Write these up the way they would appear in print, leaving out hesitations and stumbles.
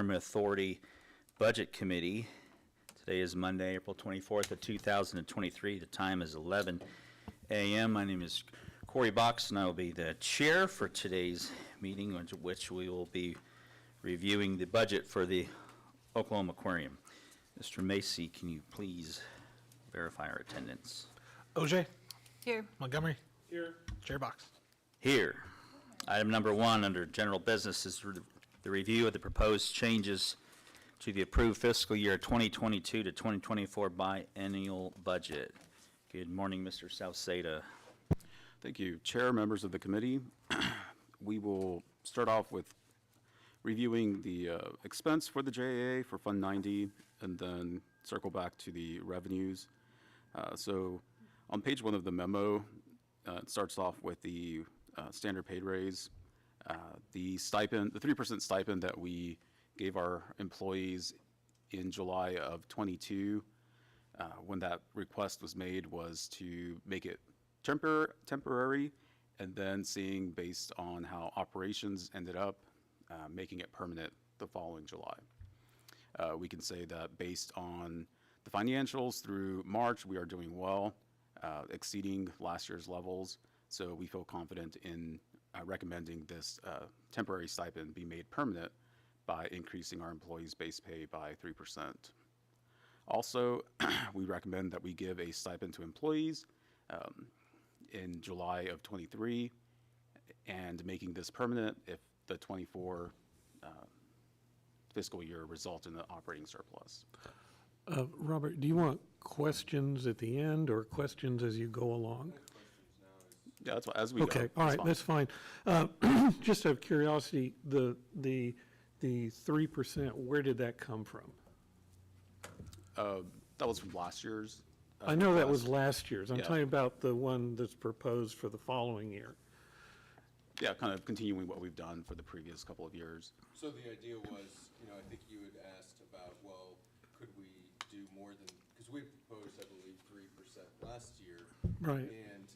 Government Authority Budget Committee. Today is Monday, April 24th of 2023. The time is 11 a.m. My name is Corey Box, and I will be the chair for today's meeting, which we will be reviewing the budget for the Oklahoma Aquarium. Mr. Macy, can you please verify our attendance? OJ? Here. Montgomery? Here. Chair Box? Here. Item number 1 under general business is the review of the proposed changes to the approved fiscal year 2022 to 2024 biennial budget. Good morning, Mr. Salceda. Thank you, Chair, members of the committee. We will start off with reviewing the expense for the JAA for Fund 90 and then circle back to the revenues. So on page 1 of the memo, it starts off with the standard pay raise. The stipend, the 3% stipend that we gave our employees in July of 22, when that request was made, was to make it temporary, and then seeing based on how operations ended up, making it permanent the following July. We can say that based on the financials through March, we are doing well, exceeding last year's levels. So we feel confident in recommending this temporary stipend be made permanent by increasing our employees' base pay by 3%. Also, we recommend that we give a stipend to employees in July of 23 and making this permanent if the 24 fiscal year results in the operating surplus. Robert, do you want questions at the end or questions as you go along? Yeah, that's as we go. Okay, all right, that's fine. Just out of curiosity, the 3%, where did that come from? That was from last year's. I know that was last year's. I'm Yeah. talking about the one that's proposed for the following year. Yeah, kind of continuing what we've done for the previous couple of years. So the idea was, I think you had asked about, well, could we do more than, because we proposed, I believe, 3% last year. Right. And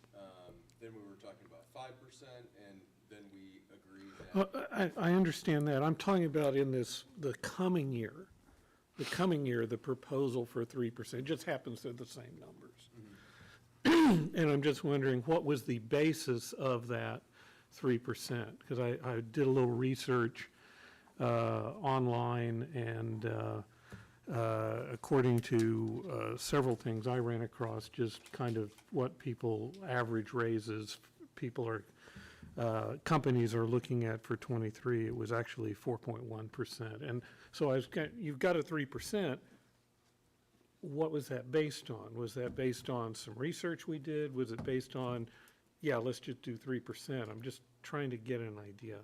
then we were talking about 5%, and then we agreed that. I understand that. I'm talking about in the coming year. The coming year, the proposal for 3%, it just happens they're the same numbers. Mm-hmm. And I'm just wondering, what was the basis of that 3%? Because I did a little research online, and according to several things I ran across, just kind of what people, average raises, companies are looking at for 23, it was actually 4.1%. And so you've got a 3%. What was that based on? Was that based on some research we did? Was it based on, yeah, let's just do 3%? I'm just trying to get an idea.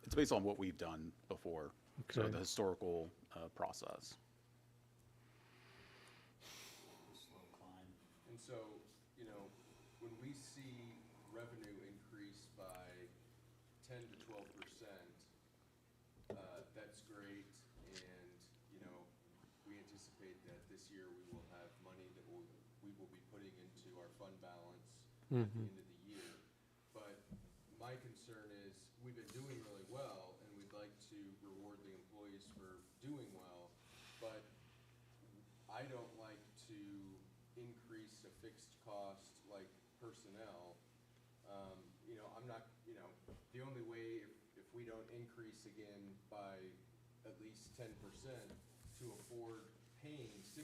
It's based on what we've done before, so Okay. the historical process. And so, when we see revenue increase by 10 to 12%, that's great. And, we anticipate that this year we will have money that we will be putting into our fund balance at the end of the year. But my concern is we've been doing really well, and we'd like to reward the employees for doing well, but I don't like to increase a fixed cost like personnel. I'm not, the only way if we don't increase again by at least 10% to afford paying 6%,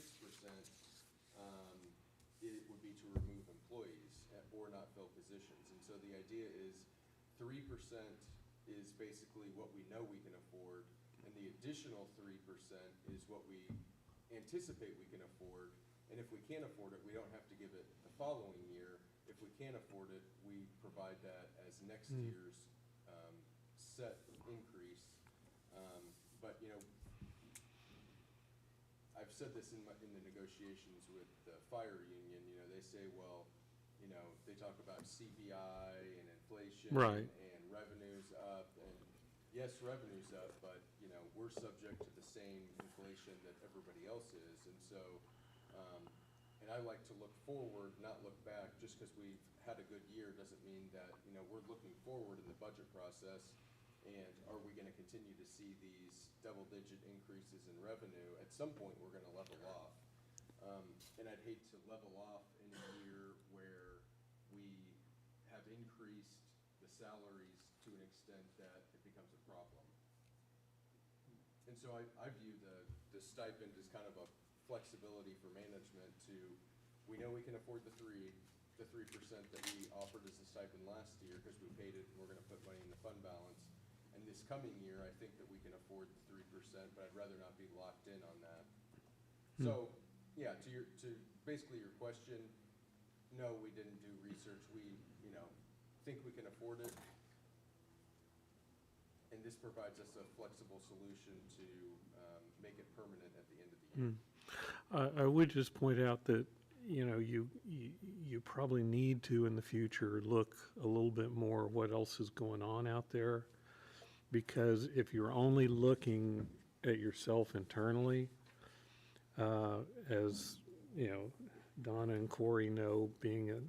it would be to remove employees or not fill positions. And so the idea is 3% is basically what we know we can afford, and the additional 3% is what we anticipate we can afford. And if we can't afford it, we don't have to give it the following year. If we can't afford it, we provide that as next year's set increase. But I've said this in the negotiations with the fire union. They say, well, they talk about CPI and inflation, Right. and revenues up, and yes, revenues up, but we're subject to the same inflation that everybody else is, and so. And I like to look forward, not look back. Just because we've had a good year doesn't mean that we're looking forward in the budget process. And are we gonna continue to see these double-digit increases in revenue? At some point, we're gonna level off. And I'd hate to level off in a year where we have increased the salaries to an extent that it becomes a problem. And so I view the stipend as kind of a flexibility for management to, we know we can afford the 3% that we offered as a stipend last year because we paid it and we're gonna put money in the fund balance. And this coming year, I think that we can afford the 3%, but I'd rather not be locked in on that. So, yeah, to basically your question, no, we didn't do research. We, think we can afford it. And this provides us a flexible solution to make it permanent at the end of the year. I would just point out that, you probably need to in the future look a little bit more what else is going on out there. Because if you're only looking at yourself internally, as, Donna and Corey know,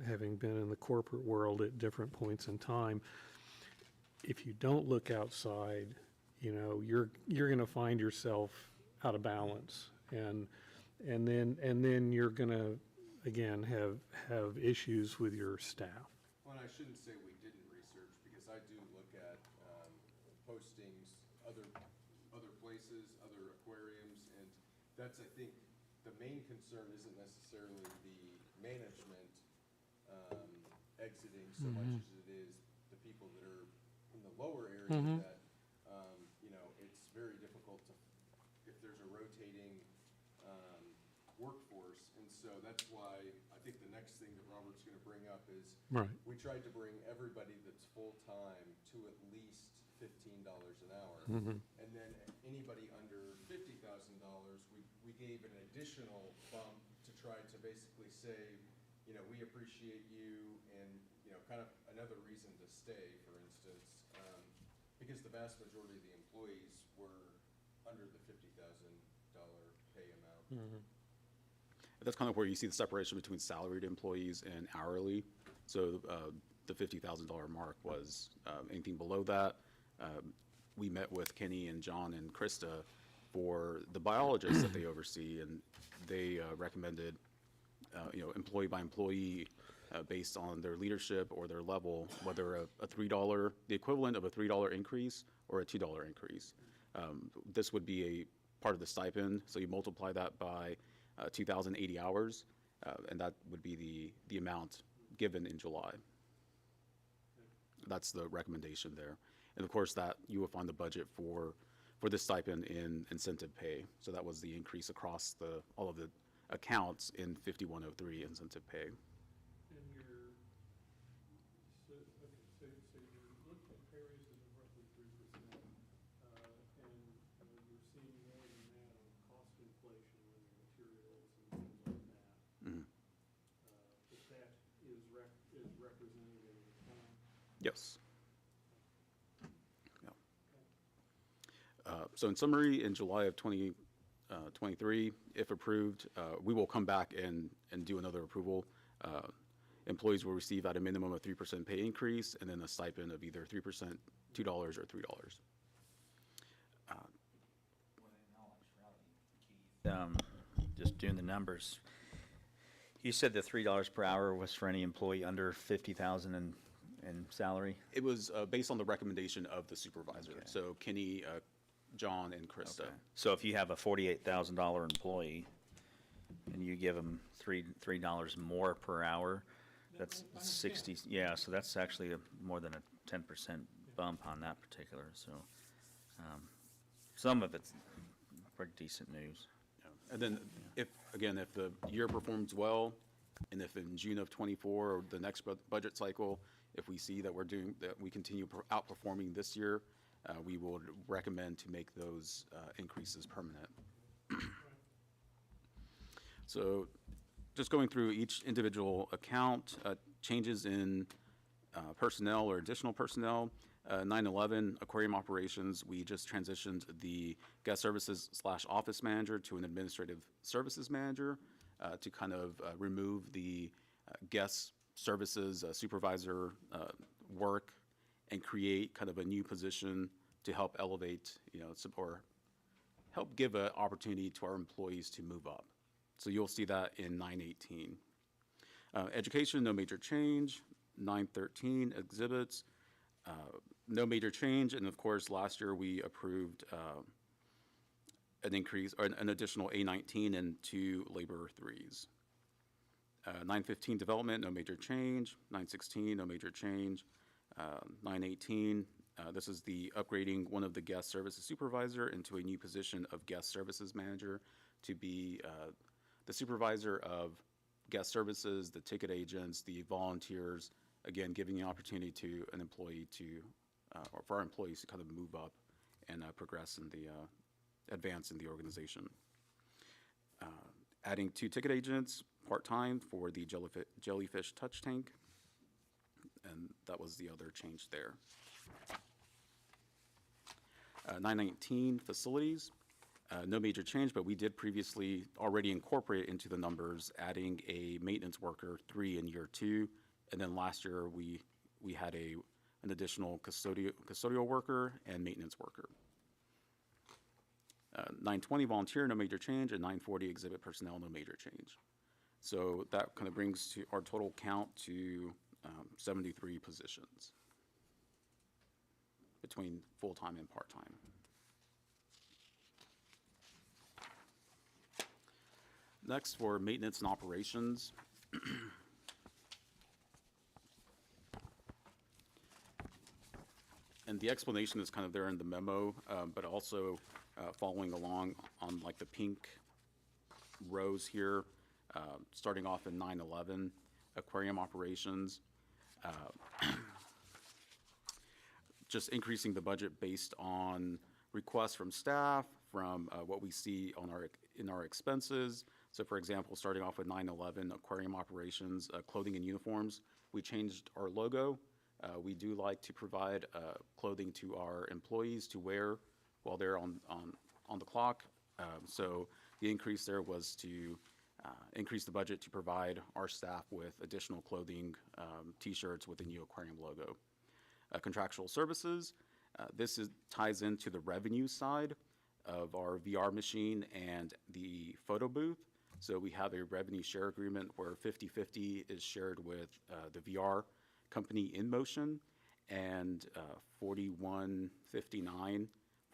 having been in the corporate world at different points in time, if you don't look outside, you're going to find yourself out of balance, and then you're going to again have issues with your staff. Well, and I shouldn't say we didn't research, because I do look at postings, other places, other aquariums, and that's, I think, the main concern isn't necessarily the management exiting so much as it is the people that are in the lower areas that, it's very difficult to, if there's a rotating workforce. And so that's why I think the next thing that Robert's gonna bring up is Right. we tried to bring everybody that's full-time to at least $15 an hour. And then anybody under $50,000, we gave an additional bump to try to basically say, we appreciate you, and, kind of another reason to stay, for instance, because the vast majority of the employees were under the $50,000 pay amount. That's kind of where you see the separation between salaried employees and hourly. So the $50,000 mark was anything below that. We met with Kenny and John and Krista for the biologists that they oversee, and they recommended, employee by employee, based on their leadership or their level, whether a $3, the equivalent of a $3 increase or a $2 increase. This would be a part of the stipend, so you multiply that by 2,080 hours, and that would be the amount given in July. That's the recommendation there. And of course, that you will find the budget for the stipend in incentive pay. So that was the increase across all of the accounts in 5103 incentive pay. And you're looking at pay raises of roughly 3%, and you're seeing more than that on cost inflation with materials and things like that. But that is representative of the time. Yes. Yeah. So in summary, in July of 2023, if approved, we will come back and do another approval. Employees will receive at a minimum of 3% pay increase, and then a stipend of either 3%, $2, or $3. Just doing the numbers. You said the $3 per hour was for any employee under 50,000 in salary? It was based on the recommendation of the supervisor. Okay. So Kenny, John, and Krista. Okay. So if you have a $48,000 employee and you give them $3 more per hour, that's 60, yeah, so that's actually more than a 10% bump on that particular, so, some of it's pretty decent news. Yeah. And then if the year performs well, and if in June of '24 or the next budget cycle, if we see that we continue outperforming this year, we will recommend to make those increases permanent. So just going through each individual account, changes in personnel or additional personnel. 9/11 aquarium operations, we just transitioned the guest services / office manager to an administrative services manager to kind of remove the guest services supervisor work and create kind of a new position to help elevate, or help give an opportunity to our employees to move up. So you'll see that in 918. Education, no major change. 913, exhibits, no major change. And of course, last year we approved an increase, or an additional A19 and 2 labor 3s. 915, development, no major change. 916, no major change. 918, this is the upgrading one of the guest services supervisor into a new position of guest services manager to be the supervisor of guest services, the ticket agents, the volunteers, again, giving the opportunity to an employee to, or for our employees to kind of move up and progress in the, advance in the organization. Adding 2 ticket agents, part-time for the jellyfish touch tank, and that was the other change there. 919, facilities. No major change, but we did previously already incorporate into the numbers, adding a maintenance worker 3 in year 2. And then last year, we had an additional custodial worker and maintenance worker. 920, volunteer, no major change, and 940, exhibit personnel, no major change. So that kind of brings to our total count to 73 positions between full-time and part-time. Next, for maintenance and operations. And the explanation is kind of there in the memo, but also following along on like the pink rows here, starting off in 911, aquarium operations. Just increasing the budget based on requests from staff, from what we see on in our expenses. So for example, starting off with 911 aquarium operations, clothing and uniforms, we changed our logo. We do like to provide clothing to our employees to wear while they're on the clock. So the increase there was to increase the budget to provide our staff with additional clothing, t-shirts with the new aquarium logo. Contractual services, ties into the revenue side of our VR machine and the photo booth. So we have a revenue share agreement where 50-50 is shared with the VR company InMotion, and 41-59,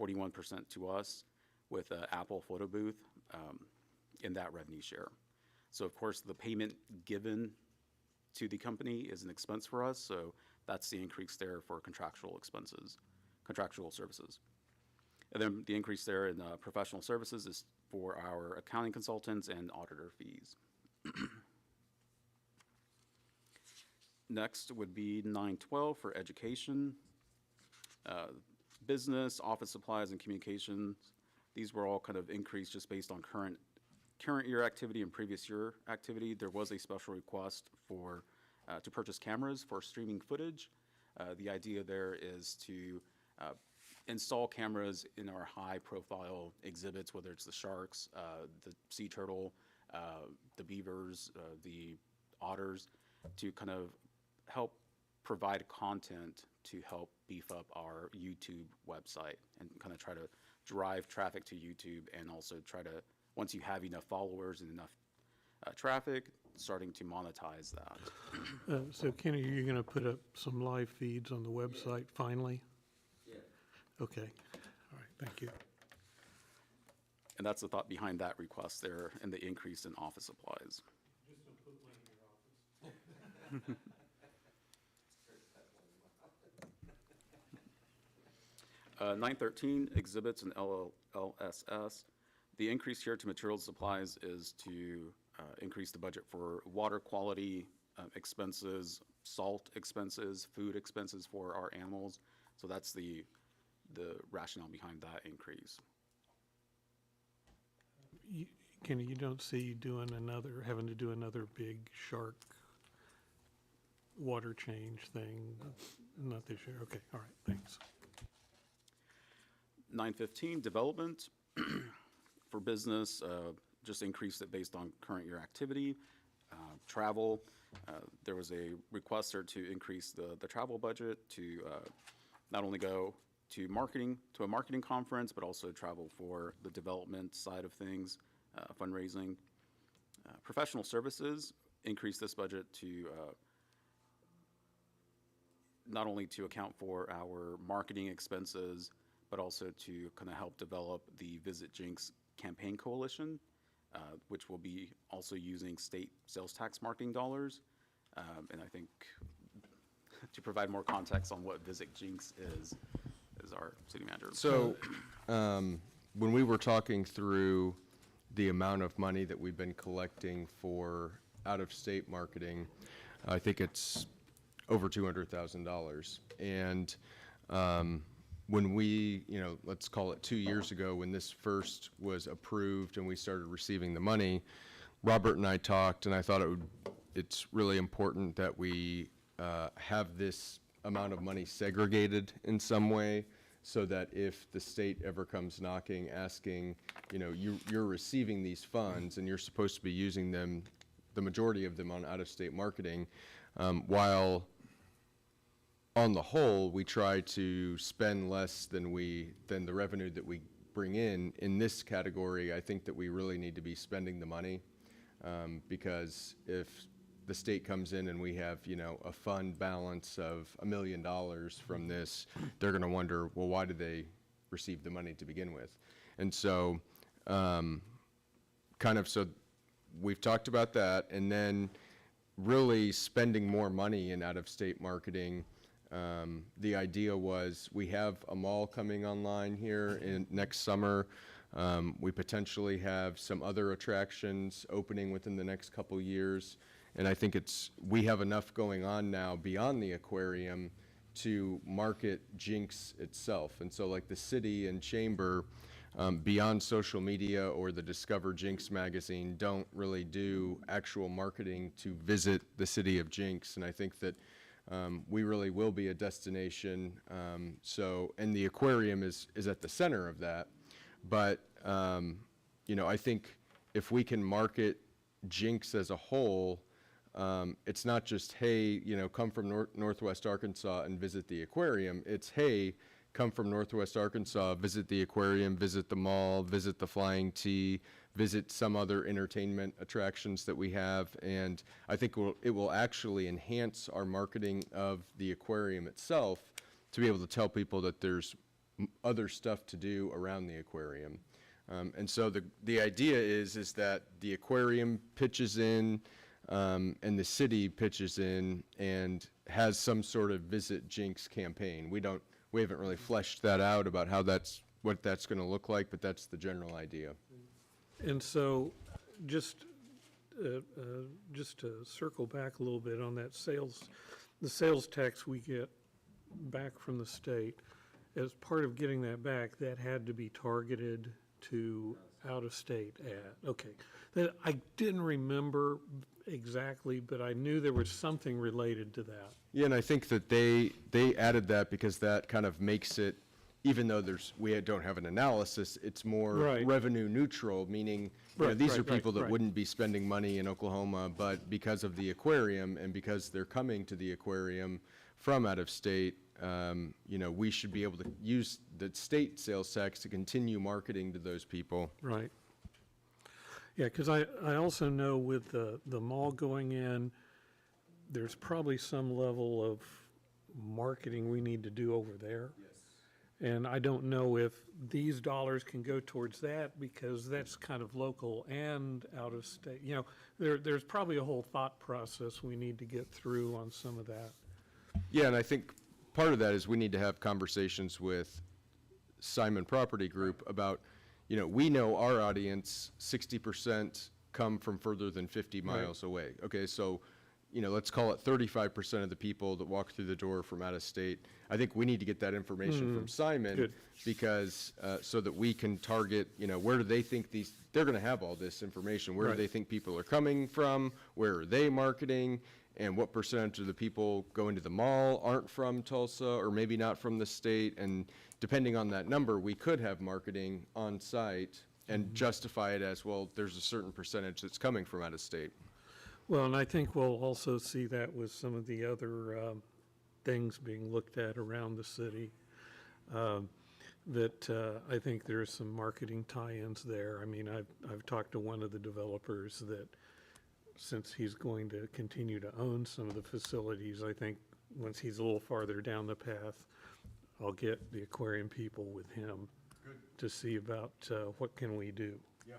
41% to us with Apple photo booth in that revenue share. So of course the payment given to the company is an expense for us, so that's the increase there for contractual expenses, contractual services. And then the increase there in professional services is for our accounting consultants and auditor fees. Next would be 912 for education. Business, office supplies, and communications. These were all kind of increased just based on current year activity and previous year activity. There was a special request for to purchase cameras for streaming footage. The idea there is to install cameras in our high-profile exhibits, whether it's the sharks, the sea turtle, the beavers, the otters, to kind of help provide content to help beef up our YouTube website and kind of try to drive traffic to YouTube, and also try to, once you have enough followers and enough traffic, starting to monetize that. So Kenny, are you going to put up some live feeds on the website finally? Yeah. Okay, all right, thank you. And that's the thought behind that request there and the increase in office supplies. Just don't put one in your office. 913, exhibits and LSS. The increase here to materials supplies is to increase the budget for water quality expenses, salt expenses, food expenses for our animals. So that's the rationale behind that increase. Kenny, you don't see having to do another big shark water change thing? Not this year, okay, all right, thanks. 915, development for business, just increased it based on current year activity. Travel, there was a request there to increase the travel budget to not only go to a marketing conference, but also travel for the development side of things, fundraising. Professional services, increase this budget to not only to account for our marketing expenses, but also to kind of help develop the Visit Jinx campaign coalition, which will be also using state sales tax marketing dollars. And I think to provide more context on what Visit Jinx is our city manager. So, when we were talking through the amount of money that we've been collecting for out-of-state marketing, I think it's over $200,000. And when we, let's call it 2 years ago, when this first was approved and we started receiving the money, Robert and I talked, and I thought it's really important that we have this amount of money segregated in some way, so that if the state ever comes knocking, asking, you're receiving these funds and you're supposed to be using them, the majority of them on out-of-state marketing, while on the whole, we try to spend less than the revenue that we bring in this category, I think that we really need to be spending the money, because if the state comes in and we have, a fund balance of $1 million from this, they're going to wonder, well, why did they receive the money to begin with? And so, so we've talked about that, and then really spending more money in out-of-state marketing. The idea was we have a mall coming online here next summer. We potentially have some other attractions opening within the next couple years. And I think we have enough going on now beyond the aquarium to market Jinx itself. And so like the city and chamber, beyond social media or the Discover Jinx magazine, don't really do actual marketing to visit the city of Jinx. And I think that we really will be a destination. And the aquarium is at the center of that. But, I think if we can market Jinx as a whole, it's not just, hey, come from Northwest Arkansas and visit the aquarium. It's, hey, come from Northwest Arkansas, visit the aquarium, visit the mall, visit the Flying T, visit some other entertainment attractions that we have. And I think it will actually enhance our marketing of the aquarium itself to be able to tell people that there's other stuff to do around the aquarium. And so the idea is that the aquarium pitches in, and the city pitches in and has some sort of Visit Jinx campaign. We haven't really fleshed that out about what that's going to look like, but that's the general idea. And so, just to circle back a little bit on that the sales tax we get back from the state, as part of getting that back, that had to be targeted to out-of-state ad. Okay. I didn't remember exactly, but I knew there was something related to that. Yeah, and I think that they added that because that kind of makes it, even though we don't have an analysis, it's more Right. revenue neutral, meaning these are people that wouldn't be spending money in Oklahoma, but because of the aquarium and because they're coming to the aquarium from out of state, we should be able to use the state sales tax to continue marketing to those people. Right. Yeah, because I also know with the mall going in, there's probably some level of marketing we need to do over there. Yes. And I don't know if these dollars can go towards that, because that's kind of local and out of state. There's probably a whole thought process we need to get through on some of that. Yeah, and I think part of that is we need to have conversations with Simon Property Group about, we know our audience, 60% come from further than 50 miles away. Okay, so, let's call it 35% of the people that walk through the door from out of state. I think we need to get that information from Simon. Good. Because, so that we can target, where do they think they're going to have all this information. Where Right. do they think people are coming from? Where are they marketing? And what percentage of the people going to the mall aren't from Tulsa or maybe not from the state? And depending on that number, we could have marketing on site and justify it as, well, there's a certain percentage that's coming from out of state. Well, and I think we'll also see that with some of the other things being looked at around the city. I think there's some marketing tie-ins there. I mean, I've talked to one of the developers that since he's going to continue to own some of the facilities, I think once he's a little farther down the path, I'll get the aquarium people with him to see about what can we do. Yeah.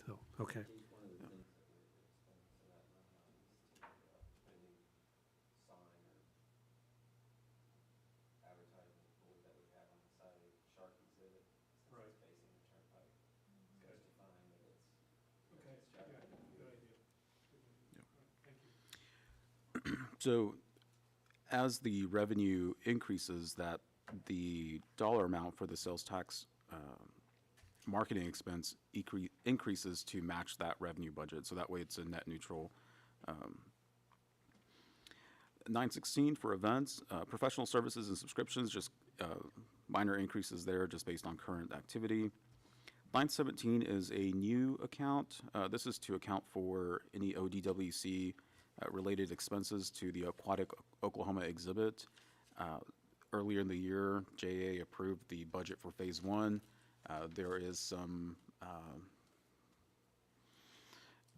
So, okay. So as the revenue increases, that the dollar amount for the sales tax marketing expense increases to match that revenue budget. So that way it's a net neutral. 916 for events, professional services and subscriptions, just minor increases there just based on current activity. 917 is a new account. This is to account for any ODWC related expenses to the Aquatic Oklahoma exhibit. Earlier in the year, JAA approved the budget for phase 1. There is some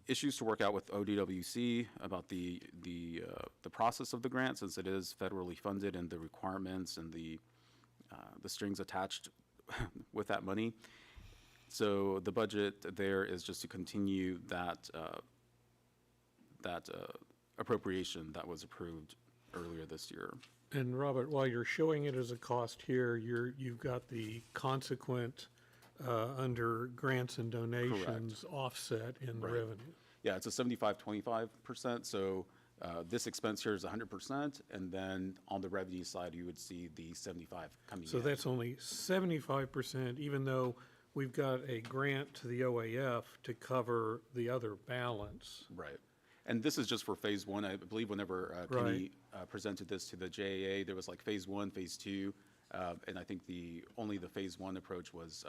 issues to work out with ODWC about the process of the grant, since it is federally funded, and the requirements and the strings attached with that money. So the budget there is just to continue that appropriation that was approved earlier this year. And Robert, while you're showing it as a cost here, you've got the consequent under grants and donations offset in the Right. revenue. Yeah, it's a 75-25%, so this expense here is 100%, and then on the revenue side, you would see the 75 coming in. So that's only 75%, even though we've got a grant to the OAF to cover the other balance. Right. And this is just for phase 1. I believe whenever Penny presented this to the JAA, there was like phase 1, phase 2, and I think only the phase 1 approach was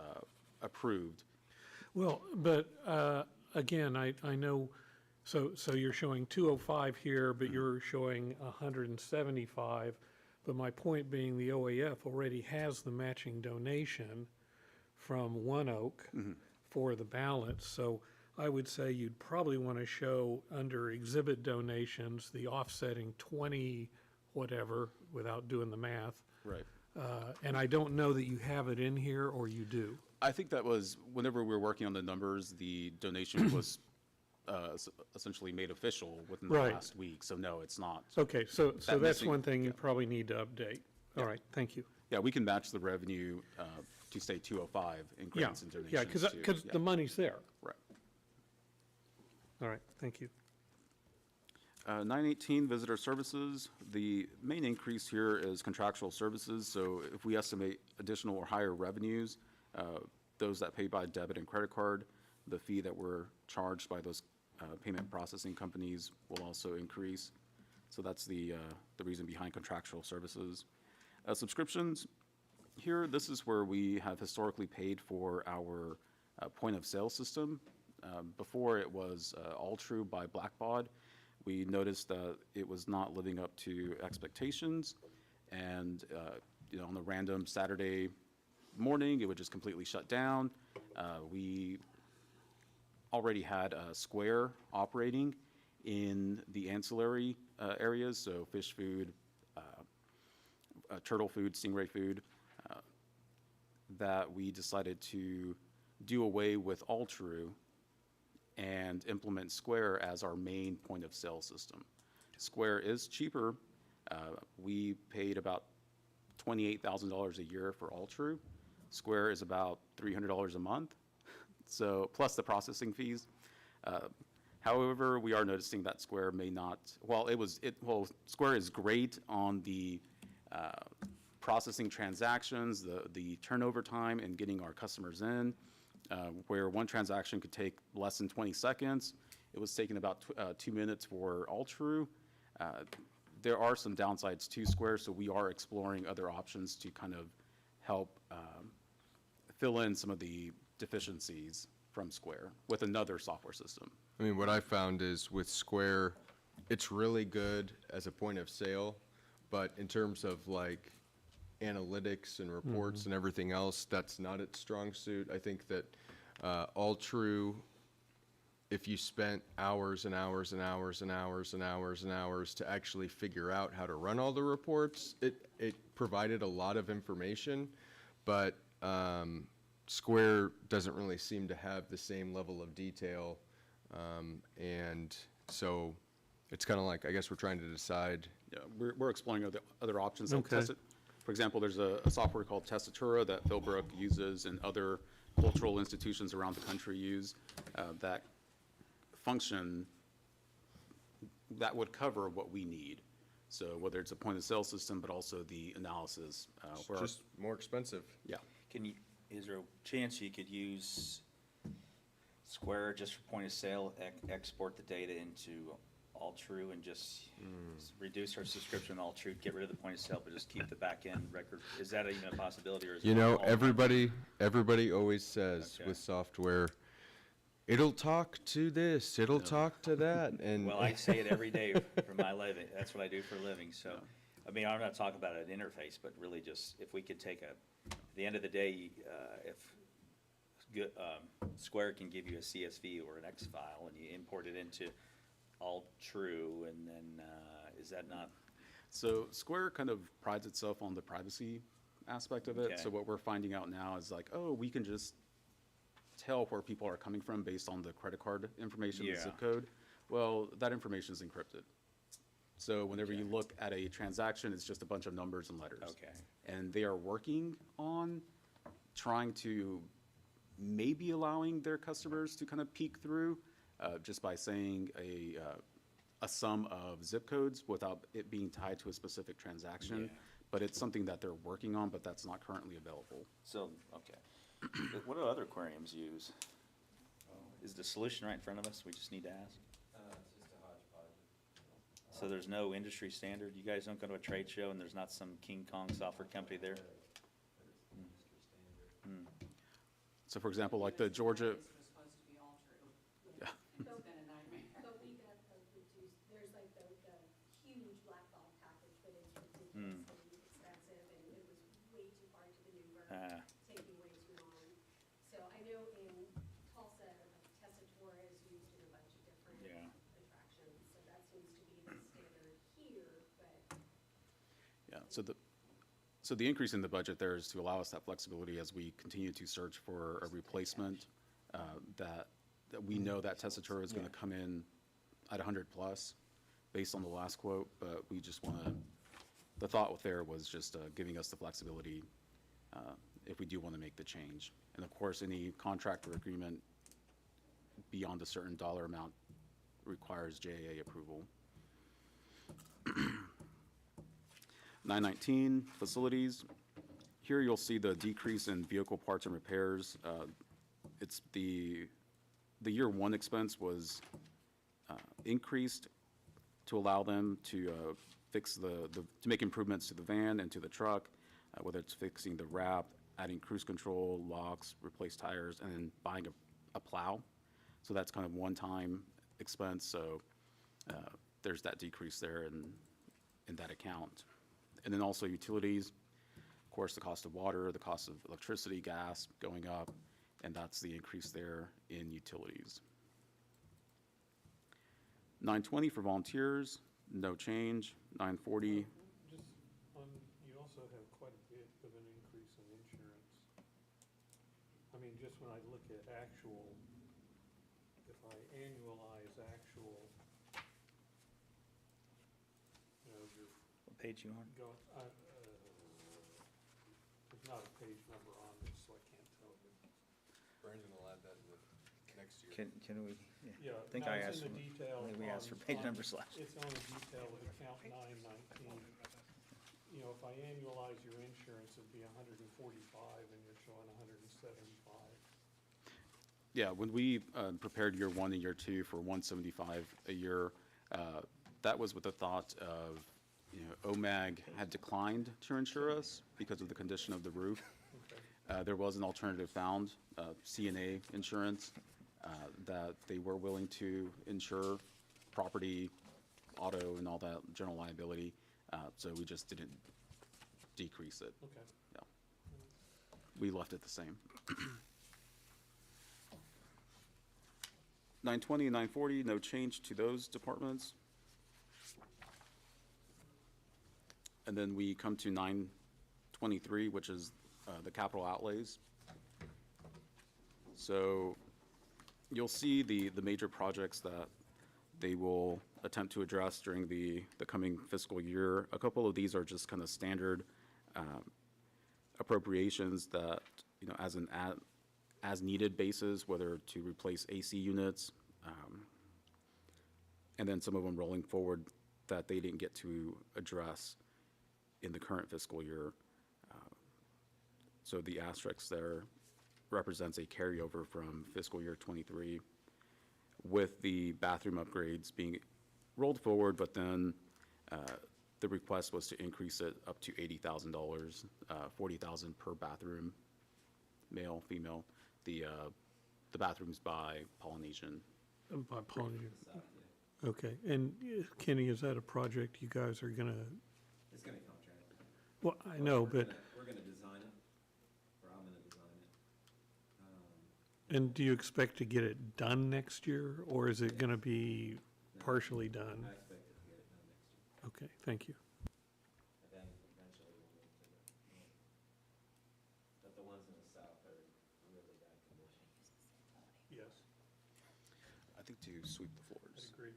approved. Well, but again, I know, so you're showing 205 here, but you're showing 175. But my point being, the OAF already has the matching donation from One Oak for the balance. So I would say you'd probably want to show under exhibit donations, the offsetting 20 whatever, without doing the math. Right. And I don't know that you have it in here, or you do. I think that was, whenever we were working on the numbers, the donation was essentially made official within the Right. last week. So no, it's not. Okay, so that's missing- one thing you probably need to update. All right, thank you. Yeah, we can match the revenue to say 205 in Yeah, grants and donations. yeah, because too. the money's there. Right. All right, thank you. 918, visitor services. The main increase here is contractual services. So if we estimate additional or higher revenues, those that pay by debit and credit card, the fee that we're charged by those payment processing companies will also increase. So that's the reason behind contractual services. Subscriptions, here, this is where we have historically paid for our point of sale system. Before it was all true by Blackbaud. We noticed that it was not living up to expectations, and on a random Saturday morning, it would just completely shut down. We already had Square operating in the ancillary areas, so fish food, turtle food, stingray food, that we decided to do away with All True and implement Square as our main point of sale system. Square is cheaper. We paid about $28,000 a year for All True. Square is about $300 a month, so plus the processing fees. However, we are noticing that Square may not, Square is great on the processing transactions, the turnover time, and getting our customers in. Where one transaction could take less than 20 seconds. It was taking about 2 minutes for All True. There are some downsides to Square, so we are exploring other options to kind of help fill in some of the deficiencies from Square with another software system. I mean, what I found is with Square, it's really good as a point of sale, but in terms of like analytics and reports and everything else, that's not its strong suit. I think that all true, if you spent hours and hours and hours and hours and hours and hours to actually figure out how to run all the reports, it provided a lot of information, but Square doesn't really seem to have the same level of detail. And so it's kind of like, I guess we're trying to decide. Yeah, we're exploring other options. Like Okay. For example, there's a software called Testatura that Philbrook uses and other cultural institutions around the country use that function that would cover what we need. So whether it's a point of sale system, but also the analysis. where- Just more expensive. Yeah. Is there a chance you could use Square just for point of sale, export the data into All True and just reduce our subscription to All True, get rid of the point of sale, but just keep the back end record? Is that even a possibility, or is it? You know, all- everybody always says Okay. with software, it'll talk to this, it'll talk to that, and. Well, I say it every day for my living. That's what I do for a living, so, I mean, I'm not talking about an interface, but really just, if we could take at the end of the day, if Square can give you a CSV or an X file and you import it into All True, and then, is that not? So Square kind of prides itself on the privacy aspect of it. Okay. So what we're finding out now is like, oh, we can just tell where people are coming from based on the credit card information, the Yeah. zip code. Well, that information is encrypted. So whenever you look at a transaction, it's just a bunch of numbers and letters. Okay. And they are working on trying to maybe allowing their customers to kind of peek through just by saying a sum of zip codes without it being tied to a specific transaction. Yeah. But it's something that they're working on, but that's not currently available. So, okay. What do other aquariums use? Is the solution right in front of us? We just need to ask? So there's no industry standard? You guys don't go to a trade show and there's not some King Kong software company there? So for example, like the Georgia, This was supposed to be all true. It's been a nightmare. But we got the reduced, there's like the huge black ball package, but it's ridiculously expensive, and it was way too hard to maneuver, taking way too long. So I know in Tulsa, Tessatora is used in a bunch of different Yeah. attractions, so that seems to be the standard here, but yeah, so the increase in the budget there is to allow us that flexibility as we continue to search for a replacement that we know that Tessitura is going to come in at 100 plus based on the last quote, but we just want to, the thought there was just giving us the flexibility if we do want to make the change. And of course, any contract or agreement beyond a certain dollar amount requires JAA approval. 919, facilities. Here you'll see the decrease in vehicle parts and repairs. It's the year one expense was increased to allow them to fix to make improvements to the van and to the truck, whether it's fixing the wrap, adding cruise control, locks, replace tires, and then buying a plow. So that's kind of one-time expense, so there's that decrease there in that account. And then also utilities, of course, the cost of water, the cost of electricity, gas going up, and that's the increase there in utilities. 920 for volunteers, no change. 940, Just on, you also have quite a bit of an increase in insurance. I mean, just when I look at actual, if I annualize actual, you know, you're What page you on? going, there's not a page number on this, so I can't tell you. Brandon will add that in the next year. Can we? Yeah, I think no, I it's asked, in the detail. I think we asked for on- page on- numbers last. It's on the detail of account 919. You know, if I annualize your insurance, it'd be 145, and you're showing 175. yeah, when we prepared year one and year two for 175 a year, that was with the thought of, you know, OMAG had declined to insure us because of the condition of the roof. Okay. There was an alternative found, CNA insurance, that they were willing to insure property, auto, and all that, general liability. So we just didn't decrease it. Okay. Yeah. We left it the same. 920 and 940, no change to those departments. And then we come to 923, which is the capital outlays. So you'll see the major projects that they will attempt to address during the coming fiscal year. A couple of these are just kind of standard appropriations that, you know, as needed basis, whether to replace AC units, and then some of them rolling forward that they didn't get to address in the current fiscal year. So the asterisk there represents a carryover from fiscal year '23, with the bathroom upgrades being rolled forward, but then the request was to increase it up to $80,000, $40,000 per bathroom, male, female. The bathrooms by Polynesian. By Polynesian. Okay, and Kenny, is that a project you guys are gonna, It's gonna contract. well, I know, but, We're gonna design it, or I'm gonna design it. and do you expect to get it done next year, or is it gonna be partially done? I expect to get it done next year, Okay, thank you. and then eventually we'll move to the north. But the ones in the south are in really bad condition. Yes, I think to sweep the floors. I agree.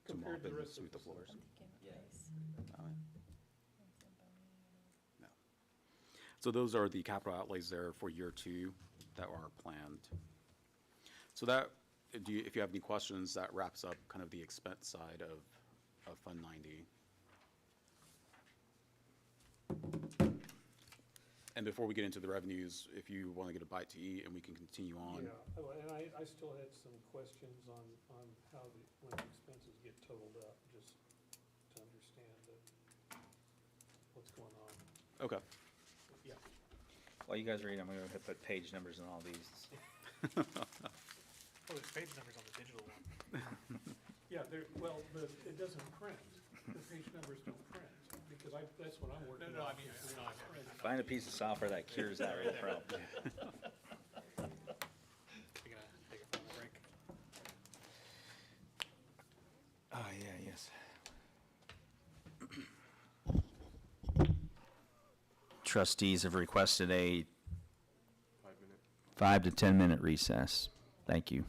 To mop Compared to the and rest of sweep the the floors. Yeah. No. So those are the capital outlays there for year 2 that are planned. So that, if you have any questions, that wraps up kind of the expense side of Fund 90. And before we get into the revenues, if you want to get a bite to eat and we can continue on. Yeah, oh, and I still had some questions on how when the expenses get totaled up, just to understand what's going on. Okay. Yeah. While you guys read, I'm going to put page numbers on all these. Oh, there's page numbers on the digital one. Yeah, well, it doesn't print. The page numbers don't print, because that's what I'm working on. No, I mean, is they're not printed. Find a piece of software that cures that real problem. You're gonna take a final break. Oh, yeah, yes. Trustees have requested a 5 to 10 minute recess. Thank you.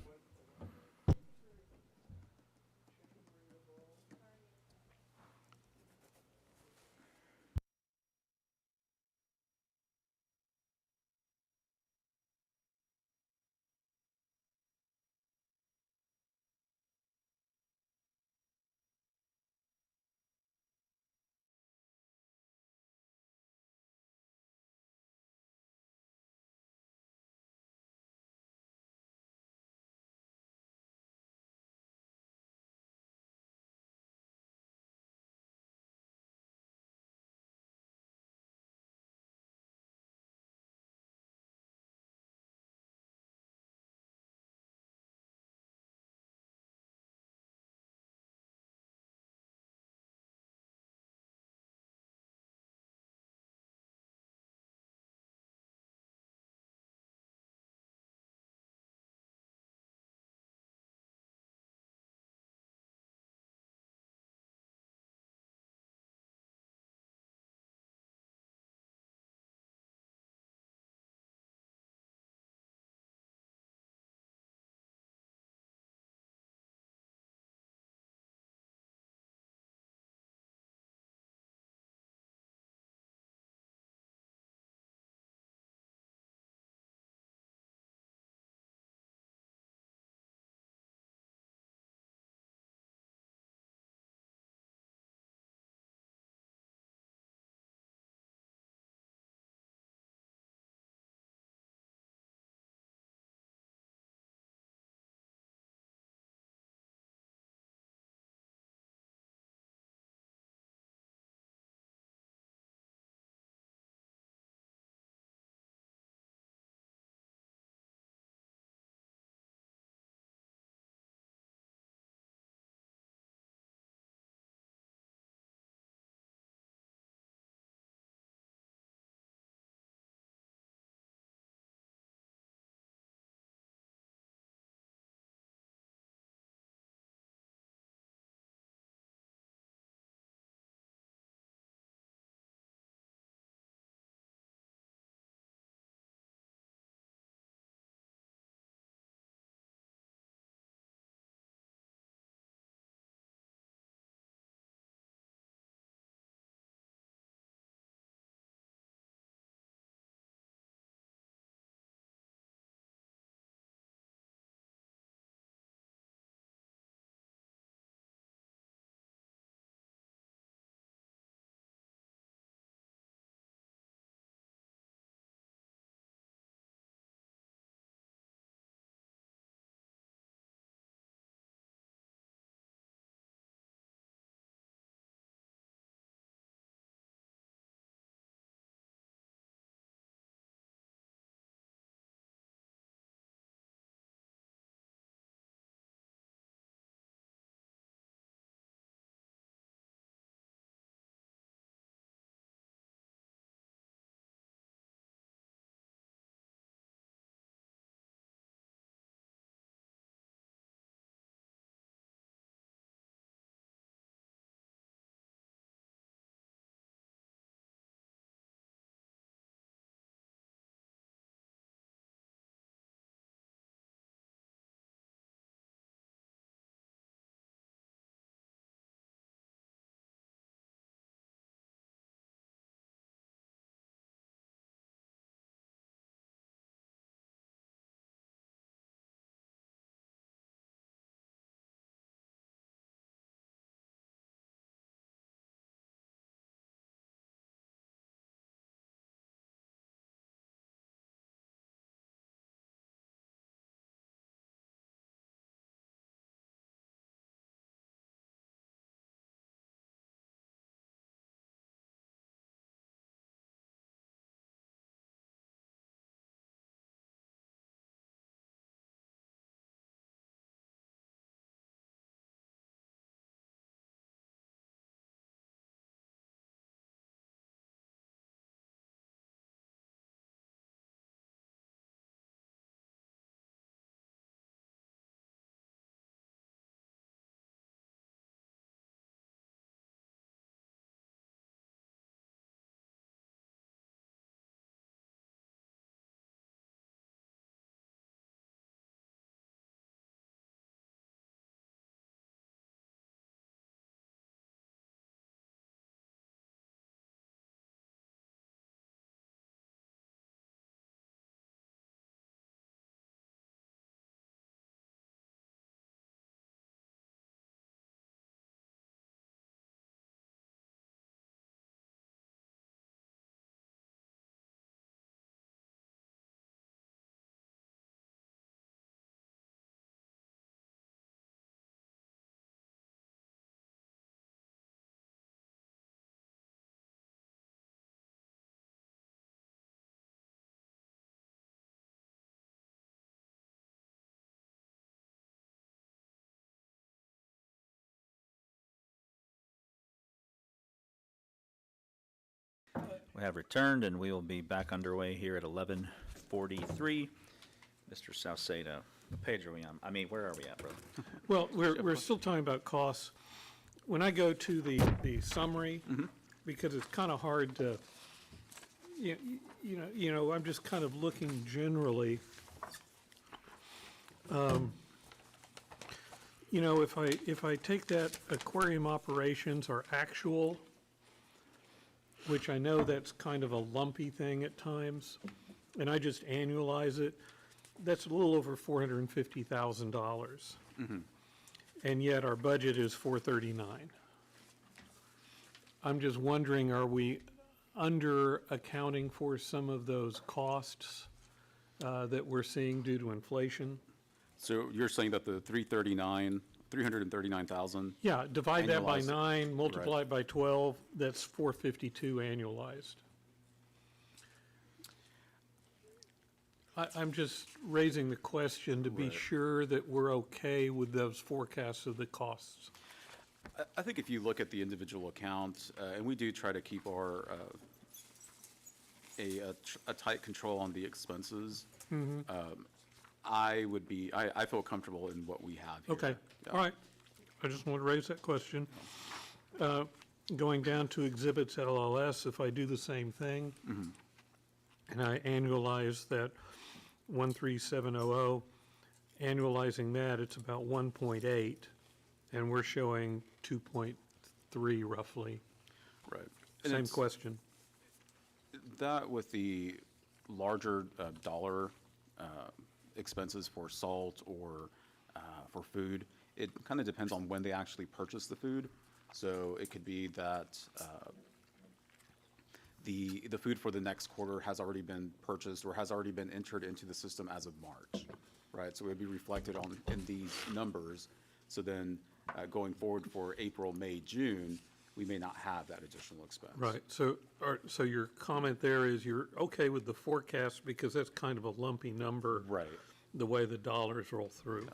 We have returned, and we will be back underway here at 11:43. Mr. Salcedo, what page are we on? I mean, where are we at, brother? Well, we're still talking about costs. When I go to the summary, because it's kind of hard to, you know, I'm just kind of looking generally. You know, if I take that aquarium operations are actual, which I know that's kind of a lumpy thing at times, and I just annualize it, that's a little over $450,000. And yet our budget is 439. I'm just wondering, are we under accounting for some of those costs that we're seeing due to inflation? So you're saying that the 339,000? Yeah, divide that by Annualized. 9, multiply it by 12, that's 452 annualized. I'm just raising the question to be Right. sure that we're okay with those forecasts of the costs. I think if you look at the individual accounts, and we do try to keep our, a tight control on the expenses, I feel comfortable in what we have here. Okay, Yeah. all right. I just want to raise that question. Going down to exhibits LLS, if I do the same thing, and I annualize that 13700, annualizing that, it's about 1.8, and we're showing 2.3 roughly. Right. And Same it's- question. That with the larger dollar expenses for salt or for food, it kind of depends on when they actually purchase the food. So it could be that the food for the next quarter has already been purchased or has already been entered into the system as of March, right? So it would be reflected in these numbers. So then going forward for April, May, June, we may not have that additional expense. Right, so your comment there is you're okay with the forecast because that's kind of a lumpy number. Right. The way the dollars roll through.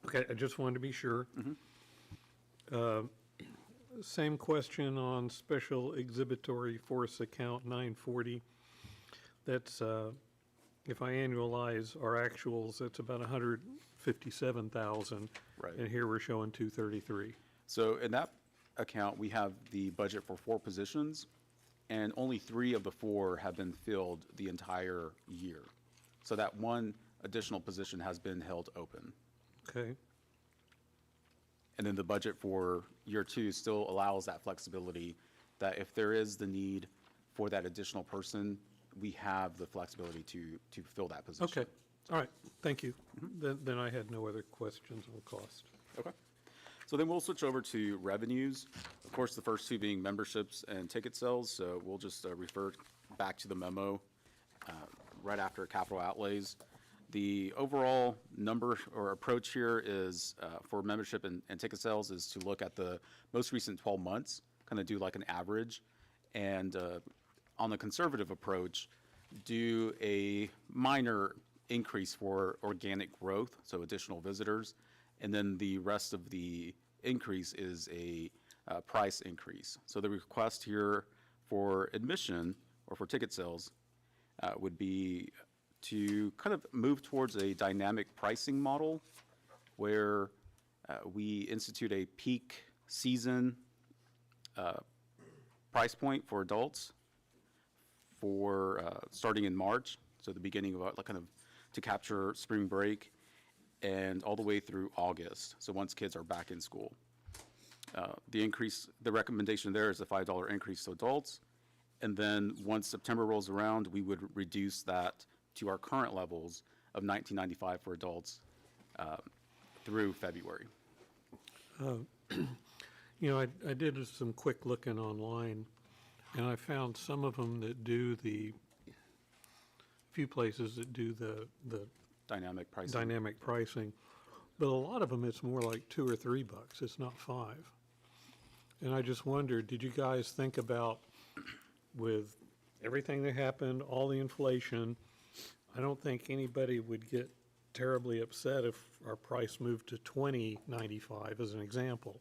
Okay, I just wanted to be sure. Same question on special exhibitory force account 940. That's, if I annualize our actuals, that's about 157,000. Right. And here we're showing 233. So in that account, we have the budget for 4 positions, and only 3 of the 4 have been filled the entire year. So that one additional position has been held open. Okay, And then the budget for year 2 still allows that flexibility, that if there is the need for that additional person, we have the flexibility to fill that position. okay, all right, thank you. Then I had no other questions on cost. Okay. So then we'll switch over to revenues. Of course, the first 2 being memberships and ticket sales. So we'll just refer back to the memo right after capital outlays. The overall number or approach here is for membership and ticket sales is to look at the most recent 12 months, kind of do like an average. And on the conservative approach, do a minor increase for organic growth, so additional visitors. And then the rest of the increase is a price increase. So the request here for admission or for ticket sales would be to kind of move towards a dynamic pricing model where we institute a peak season price point for adults for starting in March, so the beginning of like kind of to capture spring break, and all the way through August, so once kids are back in school. The recommendation there is a $5 increase to adults, and then once September rolls around, we would reduce that to our current levels of $19.95 for adults through February. You know, I did some quick looking online, and I found some of them that do few places that do the Dynamic pricing. dynamic pricing, but a lot of them, it's more like $2 or $3, it's not $5. And I just wondered, did you guys think about, with everything that happened, all the inflation, I don't think anybody would get terribly upset if our price moved to $20.95 as an example,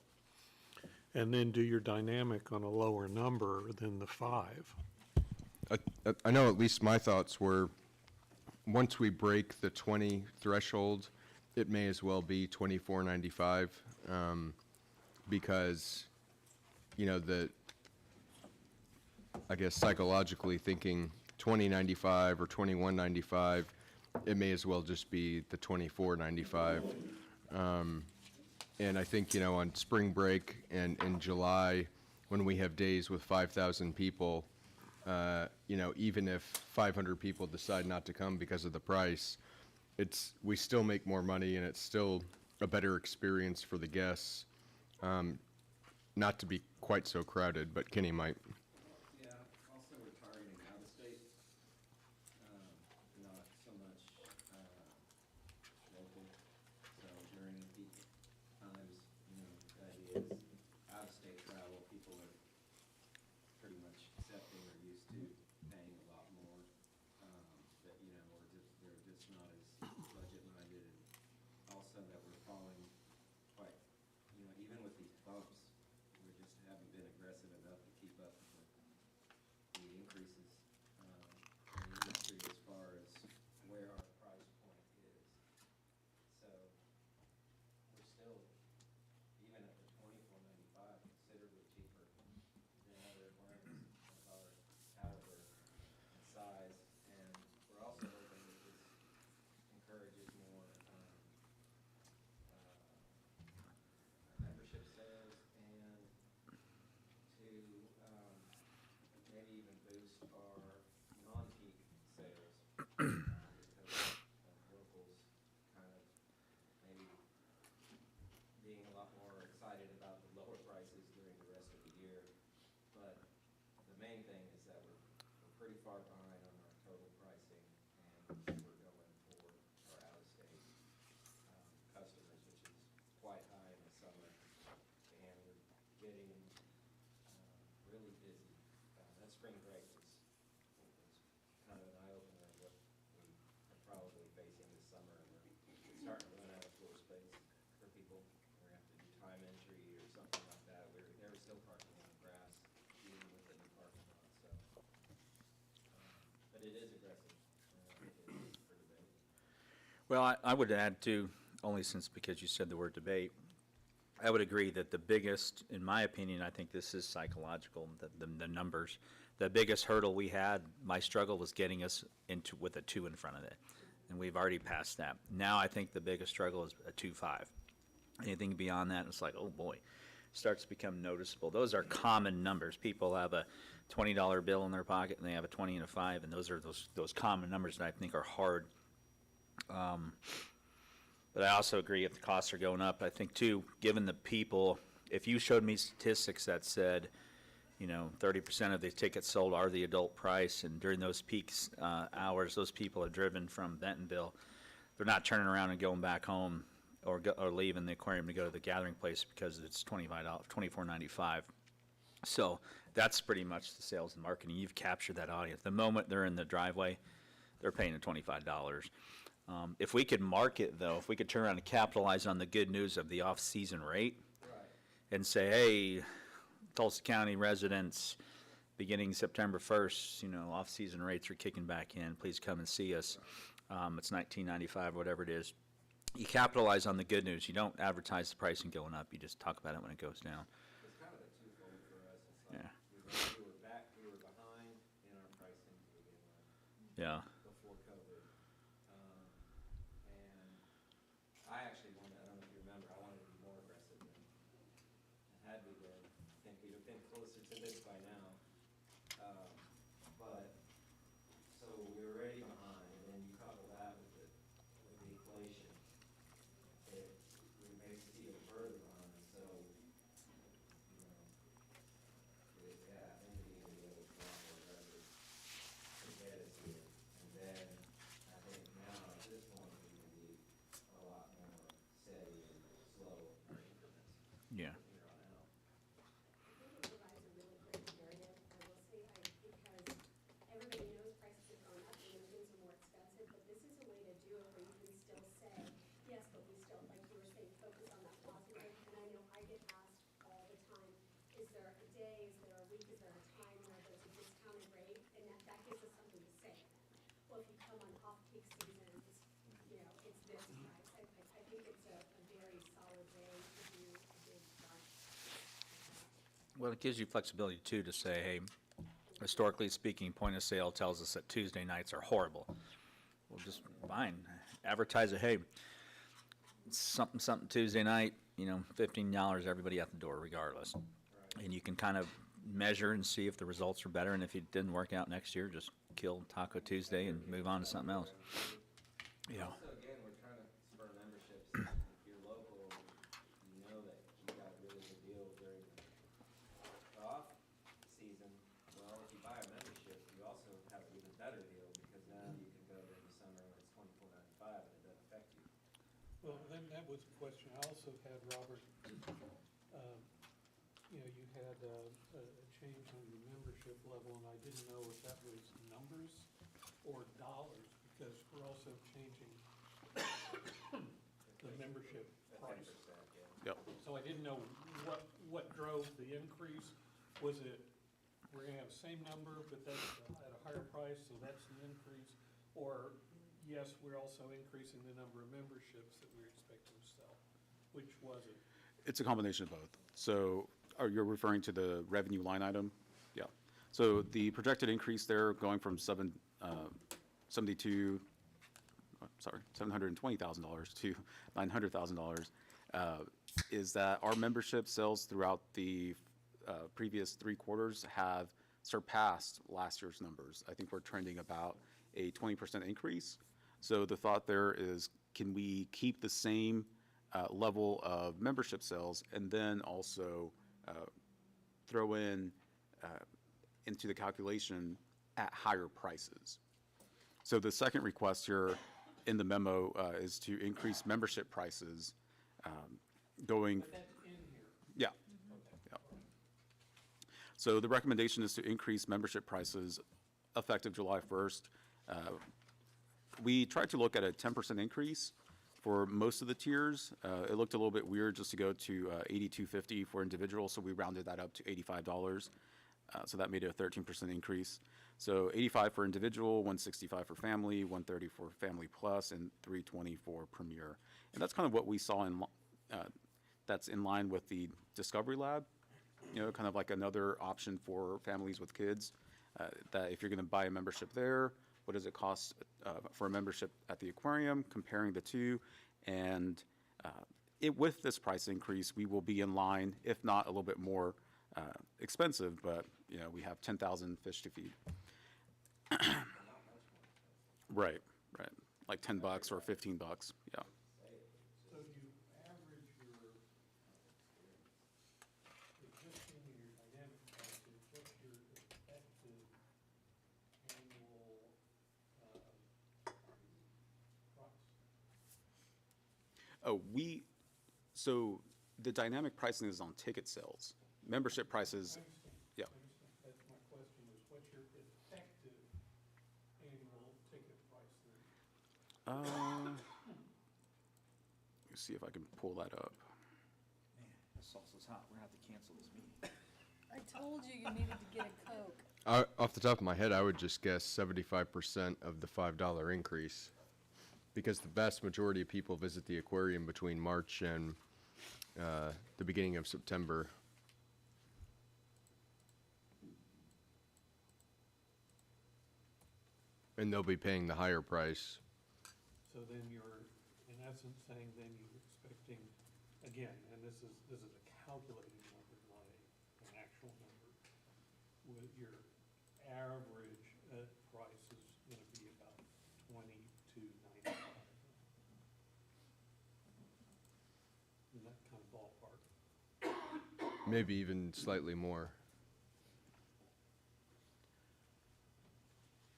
and then do your dynamic on a lower number than the 5. I know at least my thoughts were, once we break the 20 threshold, it may as well be 24.95, because, you know, I guess psychologically thinking 20.95 or 21.95, it may as well just be the 24.95. And I think, you know, on spring break and in July, when we have days with 5,000 people, you know, even if 500 people decide not to come because of the price, we still make more money and it's still a better experience for the guests. Not to be quite so crowded, but Kenny might. Yeah, also we're targeting out of state, not so much, local. So during the peak times, you know, the idea is out of state travel, people are pretty much accepting or used to paying a lot more. That, you know, they're just not as budget minded, and also that we're falling quite, you know, even with these bumps, we just haven't been aggressive enough to keep up with the increases in the industry as far as where our price point is. So we're still, even at the $24.95, considerably cheaper than other aquariums of our caliber and size. And we're also hoping that this encourages more membership sales and to maybe even boost our non-peak sales because of locals kind of maybe being a lot more excited about the lower prices during the rest of the year. But the main thing is that we're pretty far behind on our total pricing, and we're going for our out-of-state customers, which is quite high in the summer, and we're getting really busy. That spring break was kind of an eye-opener of what we are probably facing this summer, and we're starting to run out of floor space for people. We're gonna have to do time entry or something like that. They were still parking on the grass, even with the new parking lot, so. But it is aggressive, it is for debate. Well, I would add too, only because you said the word debate, I would agree that the biggest, in my opinion, I think this is psychological, the numbers. The biggest hurdle we had, my struggle was getting us into with a 2 in front of it. And we've already passed that. Now I think the biggest struggle is a 2.5. Anything beyond that, it's like, oh boy, starts to become noticeable. Those are common numbers. People have a $20 bill in their pocket and they have a 20 and a 5, and those are those common numbers that I think are hard. But I also agree if the costs are going up, I think too, given the people, if you showed me statistics that said, you know, 30% of the tickets sold are the adult price, and during those peak hours, those people are driven from Bentonville, they're not turning around and going back home or leaving the aquarium to go to the gathering place because it's $24.95. So that's pretty much the sales and marketing. You've captured that audience. The moment they're in the driveway, they're paying the $25. If we could market, though, if we could turn around and capitalize on the good news of the off-season rate and say, hey, Tulsa County residents, beginning September 1st, you know, off-season rates are kicking back in. Please come and see us. It's $19.95, whatever it is. You capitalize on the good news. You don't advertise the pricing going up. You just talk about it when it goes down. It's kind of a twofold for us. It's like Yeah. we were behind in our pricing to begin with. Yeah. Before COVID. And I actually wanted, I don't know if you remember, I wanted to be more aggressive than had we been. I think we'd have been closer to this by now. But, so we were already behind, and then you couple that with the inflation, it makes us even further behind, so, you know, yeah, I think we need to be able to be more aggressive to get us here. And then, I think now, at this point, we can be a lot more steady and slow in our increments. Yeah. From here on out. I think it provides a really great narrative, I will say, because everybody knows prices have gone up and things are more expensive, but this is a way to do it where you can still say, yes, but we still, like you were saying, focus on that positive rate. And I know I get asked all the time, is there a day, is there a week, is there a time where there's a discounted rate? And that well, if you come on off-peak season, it's, you know, it's this price. I think it's a very solid way to do a big jump. Well, it gives you flexibility too to say, hey, historically speaking, point of sale tells us that Tuesday nights are horrible. Well, just fine, advertise it, hey, something Tuesday night, you know, $15, everybody out the door regardless. And you can kind of measure and see if the results are better, and if it didn't work out next year, just kill Taco Tuesday and move on to something else. Yeah. Also, again, we're trying to spur memberships. If you're local, you know that you got a really good deal during the off season. Well, if you buy a membership, you also have an even better deal because now you can go during the summer when it's $24.95 and it doesn't affect you. Well, then that was a question I also had, Robert. You know, you had a change on your membership level, and I didn't know if that was numbers or dollars, because we're also changing the membership price. Yep. So I didn't know what drove the increase. Was it, we're gonna have the same number, but that's at a higher price, so that's the increase? Or, yes, we're also increasing the number of memberships that we're expecting to sell. Which was it? It's a combination of both. So you're referring to the revenue line item? Yeah. So the projected increase there going from $720,000 to $900,000 is that our membership sales throughout the previous 3 quarters have surpassed last year's numbers. I think we're trending about a 20% increase. So the thought there is, can we keep the same level of membership sales and then also throw in into the calculation at higher prices? So the second request here in the memo is to increase membership prices going. But that's in here. Yeah. Yeah. So the recommendation is to increase membership prices effective July 1st. We tried to look at a 10% increase for most of the tiers. It looked a little bit weird just to go to $82.50 for individual, so we rounded that up to $85. So that made it a 13% increase. So $85 for individual, $165 for family, $130 for family plus, and $320 for premier. And that's kind of what we saw in that's in line with the Discovery Lab. You know, kind of like another option for families with kids. That if you're going to buy a membership there, what does it cost for a membership at the aquarium? Comparing the two, and with this price increase, we will be in line, if not a little bit more expensive. But you know, we have 10,000 fish to feed. Right, right, like $10 or $15. Yeah. So you average your existing and your dynamic prices, what's your effective annual price? Oh, so the dynamic pricing is on ticket sales. Membership prices, I understand. yeah. I understand. That's my question, is what's your effective annual ticket price then? Let me see if I can pull that up. Man, the salsa's hot, we're gonna have to cancel this meeting. I told you you needed to get a Coke. Off the top of my head, I would just guess 75% of the $5 increase, because the vast majority of people visit the aquarium between March and the beginning of September. And they'll be paying the higher price. So then you're, in essence, saying then you're expecting, again, and this is a calculated number, not an actual number, with your average price is gonna be about 20 to 95. In that kind of ballpark. Maybe even slightly more.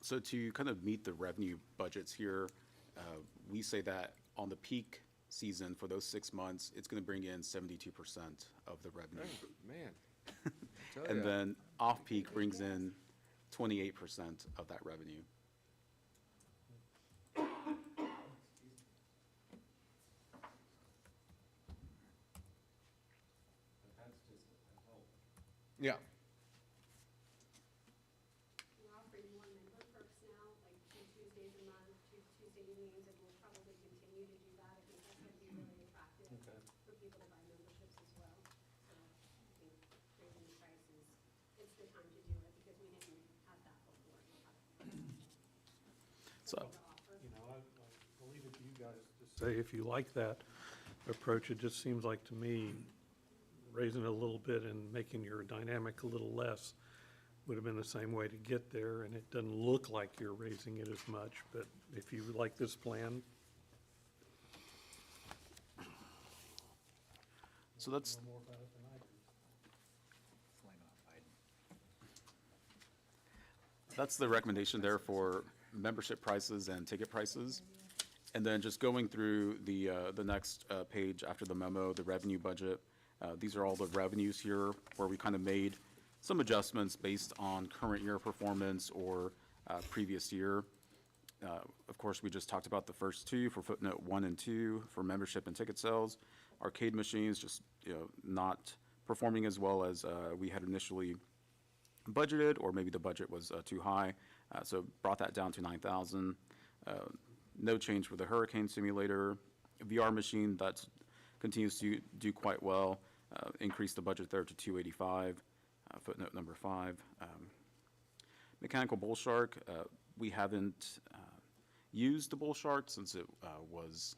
So to kind of meet the revenue budgets here, we say that on the peak season for those 6 months, it's going to bring in 72% of the revenue. Man. And then off-peak brings in 28% of that revenue. But that's just a help. Yeah. We're offering more member perks now, like 2 Tuesdays the time to do it because we didn't have that before. So, You know, I'll leave it to you guys to say if you like that approach. It just seems like to me, raising it a little bit and making your dynamic a little less would have been the same way to get there, and it doesn't look like you're raising it as much, but if you like this plan, so that's, know more about it than I do. that's the recommendation there for membership prices and ticket prices. And then just going through the next page after the memo, the revenue budget. These are all the revenues here where we kind of made some adjustments based on current year performance or previous year. Of course, we just talked about the first two for footnote 1 and 2 for membership and ticket sales. Arcade machines just, not performing as well as we had initially budgeted, or maybe the budget was too high, so brought that down to 9,000. No change for the hurricane simulator. VR machine, that continues to do quite well. Increased the budget there to 285, footnote number 5. Mechanical bull shark, we haven't used the bull shark since it was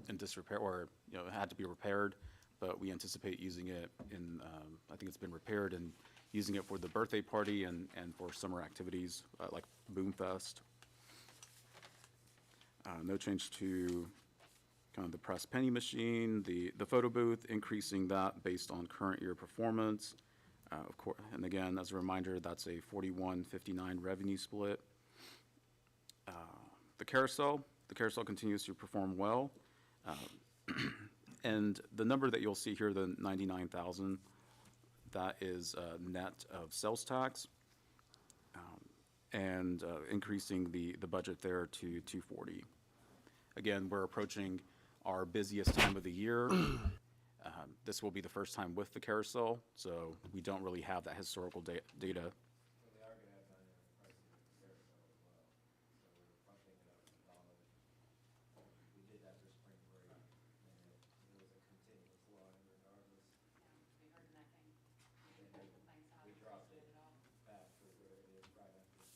in disrepair, or, it had to be repaired, but we anticipate using it in, I think it's been repaired, and using it for the birthday party and for summer activities like Boom Fest. No change to kind of the press penny machine, the photo booth, increasing that based on current year performance. Of course, and again, as a reminder, that's a 41-59 revenue split. The carousel continues to perform well. And the number that you'll see here, the 99,000, that is net of sales tax, and increasing the budget there to 240. Again, we're approaching our busiest time of the year. This will be the first time with the carousel, so we don't really have that historical data. Well, they are gonna have dynamic pricing with the carousel as well, so we're bumping it up to dollars. We did that for spring break, and it was a continuous line regardless. We heard nothing. And then we dropped it back to where it is right after.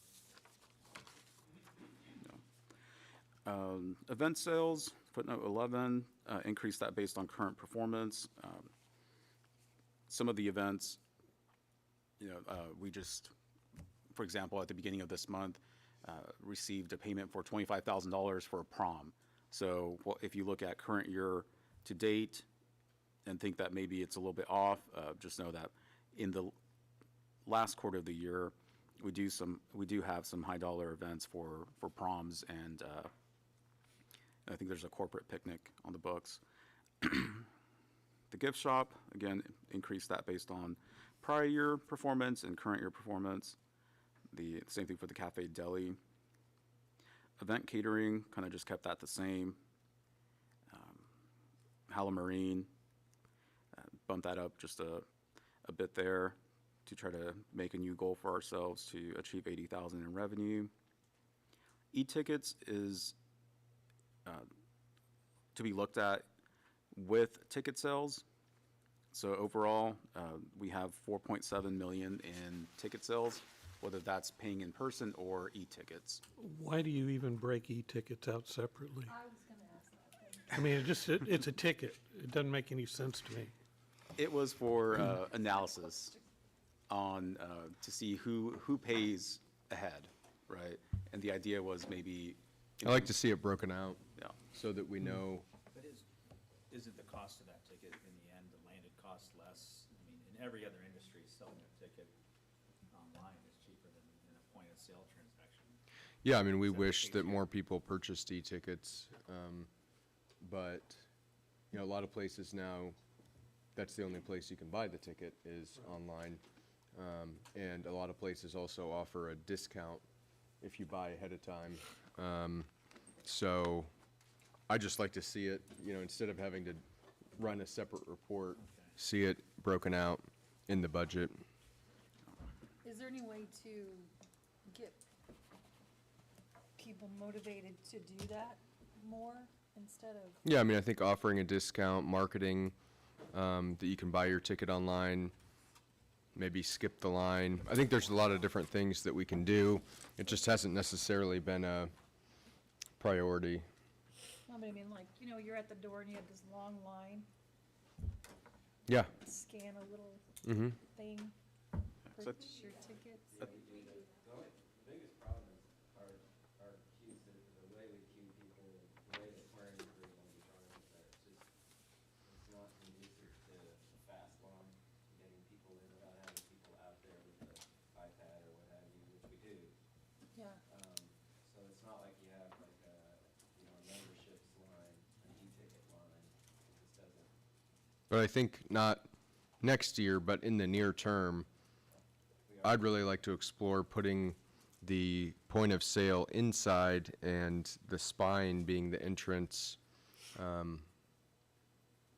Event sales, footnote 11, increase that based on current performance. Some of the events, we just, for example, at the beginning of this month, received a payment for $25,000 for a prom. So if you look at current year to date and think that maybe it's a little bit off, just know that in the last quarter of the year, we do have some high dollar events for proms, and I think there's a corporate picnic on the books. The gift shop, again, increased that based on prior year performance and current year performance. The same thing for the cafe deli. Event catering, kind of just kept that the same. Halamarine, bumped that up just a bit there to try to make a new goal for ourselves to achieve 80,000 in revenue. E-tickets is to be looked at with ticket sales. So overall, we have 4.7 million in ticket sales, whether that's paying in person or e-tickets. Why do you even break e-tickets out separately? I was gonna ask that. I mean, it's a ticket. It doesn't make any sense to me. It was for analysis on, to see who pays ahead, right? And the idea was maybe. I like to see it broken out Yeah. so that we know. But isn't the cost of that ticket in the end, the landed cost less? I mean, in every other industry, selling a ticket online is cheaper than in a point of sale transaction. Yeah, I mean, we Is that the wish case that here? more people purchased e-tickets, but, a lot of places now, that's the only place you can buy the ticket is online. And a lot of places also offer a discount if you buy ahead of time. So I just like to see it, instead of having to run a separate report, see it broken out in the budget. Is there any way to get people motivated to do that more instead of? Yeah, I mean, I think offering a discount, marketing, that you can buy your ticket online, maybe skip the line. I think there's a lot of different things that we can do. It just hasn't necessarily been a priority. I mean, like, you know, you're at the door and you have this long line, Yeah. scan a little Mm-hmm. thing, So- purchase your tickets. The biggest problem is our queues, the way we queue people, the way the aquarium crew will be trying to, it's not conducive to a fast line, getting people in without having people out there with the iPad or what have you, which we do. Yeah. So it's not like you have like a, you know, a memberships line, an e-ticket line. It just doesn't. But I think not next year, but in the near term, I'd really like to explore putting the point of sale inside and the spine being the entrance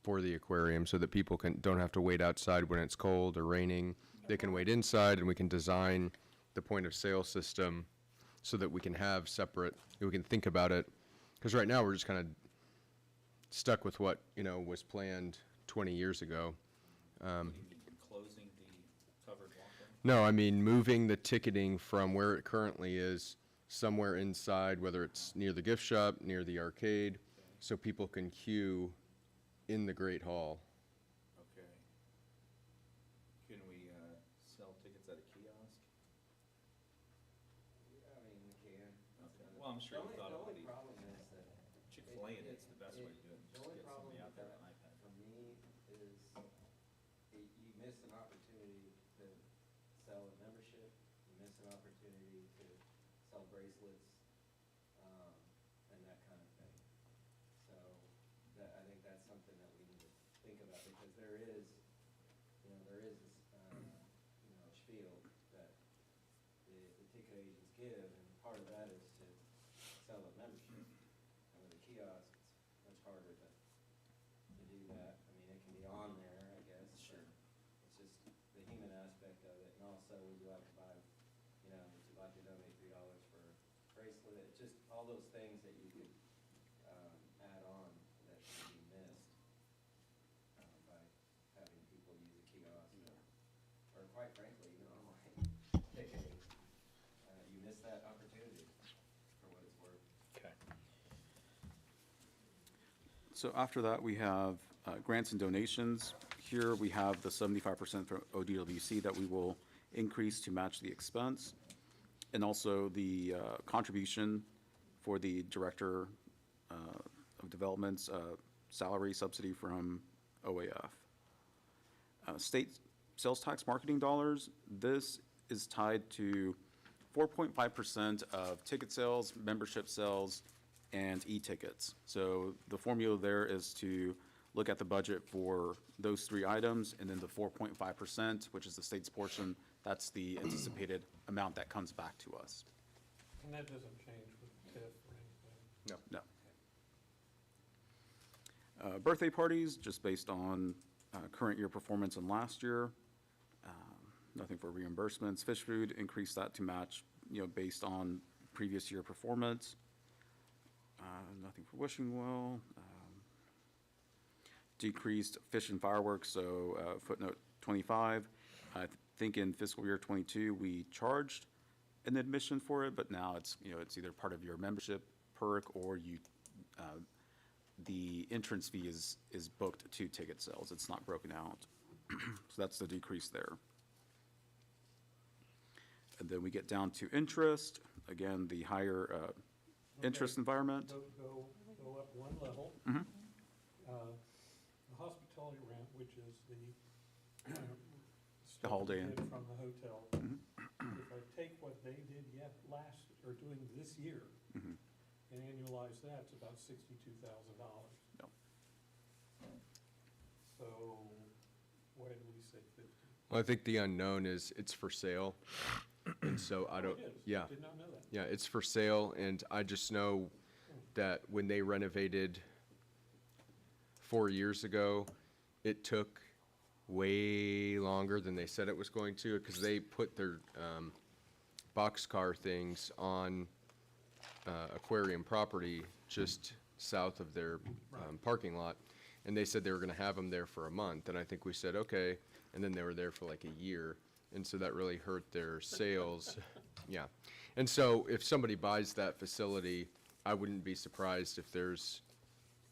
for the aquarium so that people don't have to wait outside when it's cold or raining. They can wait inside and we can design the point of sale system so that we can have separate, we can think about it. Because right now we're just kind of stuck with what, you know, was planned 20 years ago. Closing the covered walkway? No, I mean, moving the ticketing from where it currently is somewhere inside, whether it's near the gift shop, near the arcade, so people can queue in the Great Hall. Okay. Can we sell tickets at a kiosk? I mean, we can. Okay. Well, I'm sure you thought The of only the problem is that. Chick-fil-A, and it's the best way to do it. The Just only get problem somebody out with there that, with an iPad. for me, is you miss an opportunity to sell a membership, you miss an opportunity to sell bracelets, and that kind of thing. So, I think that's something that we need to think about, because there is this, spiel that the ticket agents give, and part of that is to sell a membership. And with a kiosk, it's much harder to do that. I mean, it can be on there, I guess. Sure. It's just the human aspect of it, and also would you like to buy, you know, would you like to donate $3 for a bracelet? It's just all those things that you could, add on that can be missed, by having people use a kiosk. Or quite frankly, even online ticketing, you miss that opportunity for what it's worth. Okay. So after that, we have grants and donations. Here, we have the 75% from ODWC that we will increase to match the expense, and also the contribution for the Director of Development's salary subsidy from OAF. State sales tax marketing dollars, this is tied to 4.5% of ticket sales, membership sales, and e-tickets. So the formula there is to look at the budget for those three items, and then the 4.5%, which is the state's portion, that's the anticipated amount that comes back to us. And that doesn't change with TIF or anything. No. Birthday parties, just based on current year performance and last year. Nothing for reimbursements. Fish food, increase that to match, based on previous year performance. Nothing for wishing well. Decreased fish and fireworks, so footnote 25. I think in fiscal year 22, we charged an admission for it, but now it's either part of your membership perk, or the entrance fee is booked to ticket sales. It's not broken out. So that's the decrease there. And then we get down to interest. Again, the higher interest Okay. environment. Go up one level. Mhm. The hospitality rent, which is the stuff Holiday we Inn. get from the hotel. If I take what they did doing this year, Mhm. and annualize that, it's about $62,000. Yep. So, why did we say 50? Well, I think the unknown is it's for sale, and so I Oh, don't, it is. yeah. Did not know that. Yeah, it's for sale, and I just know that when they renovated 4 years ago, it took way longer than they said it was going to, because they put their boxcar things on aquarium property just south of their parking lot, and they said they were going to have them there for a month, and I think we said, okay, and then they were there for like a year. and so that really hurt their sales. Yeah. And so if somebody buys that facility, I wouldn't be surprised if there's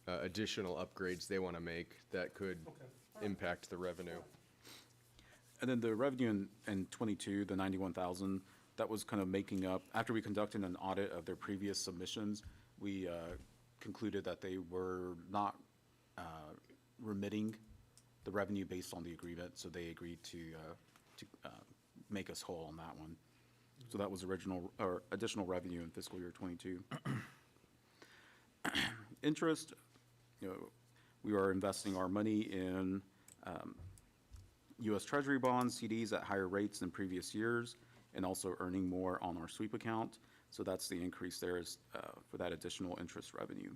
additional upgrades they want to make that could impact the revenue. And then the revenue in '22, the 91,000, that was kind of making up, after we conducted an audit of their previous submissions, we concluded that they were not remitting the revenue based on the agreement, so they agreed to make us whole on that one. So that was additional revenue in fiscal year '22. Interest, we are investing our money in U.S. Treasury bonds, CDs at higher rates than previous years, and also earning more on our sweep account. So that's the increase there is for that additional interest revenue.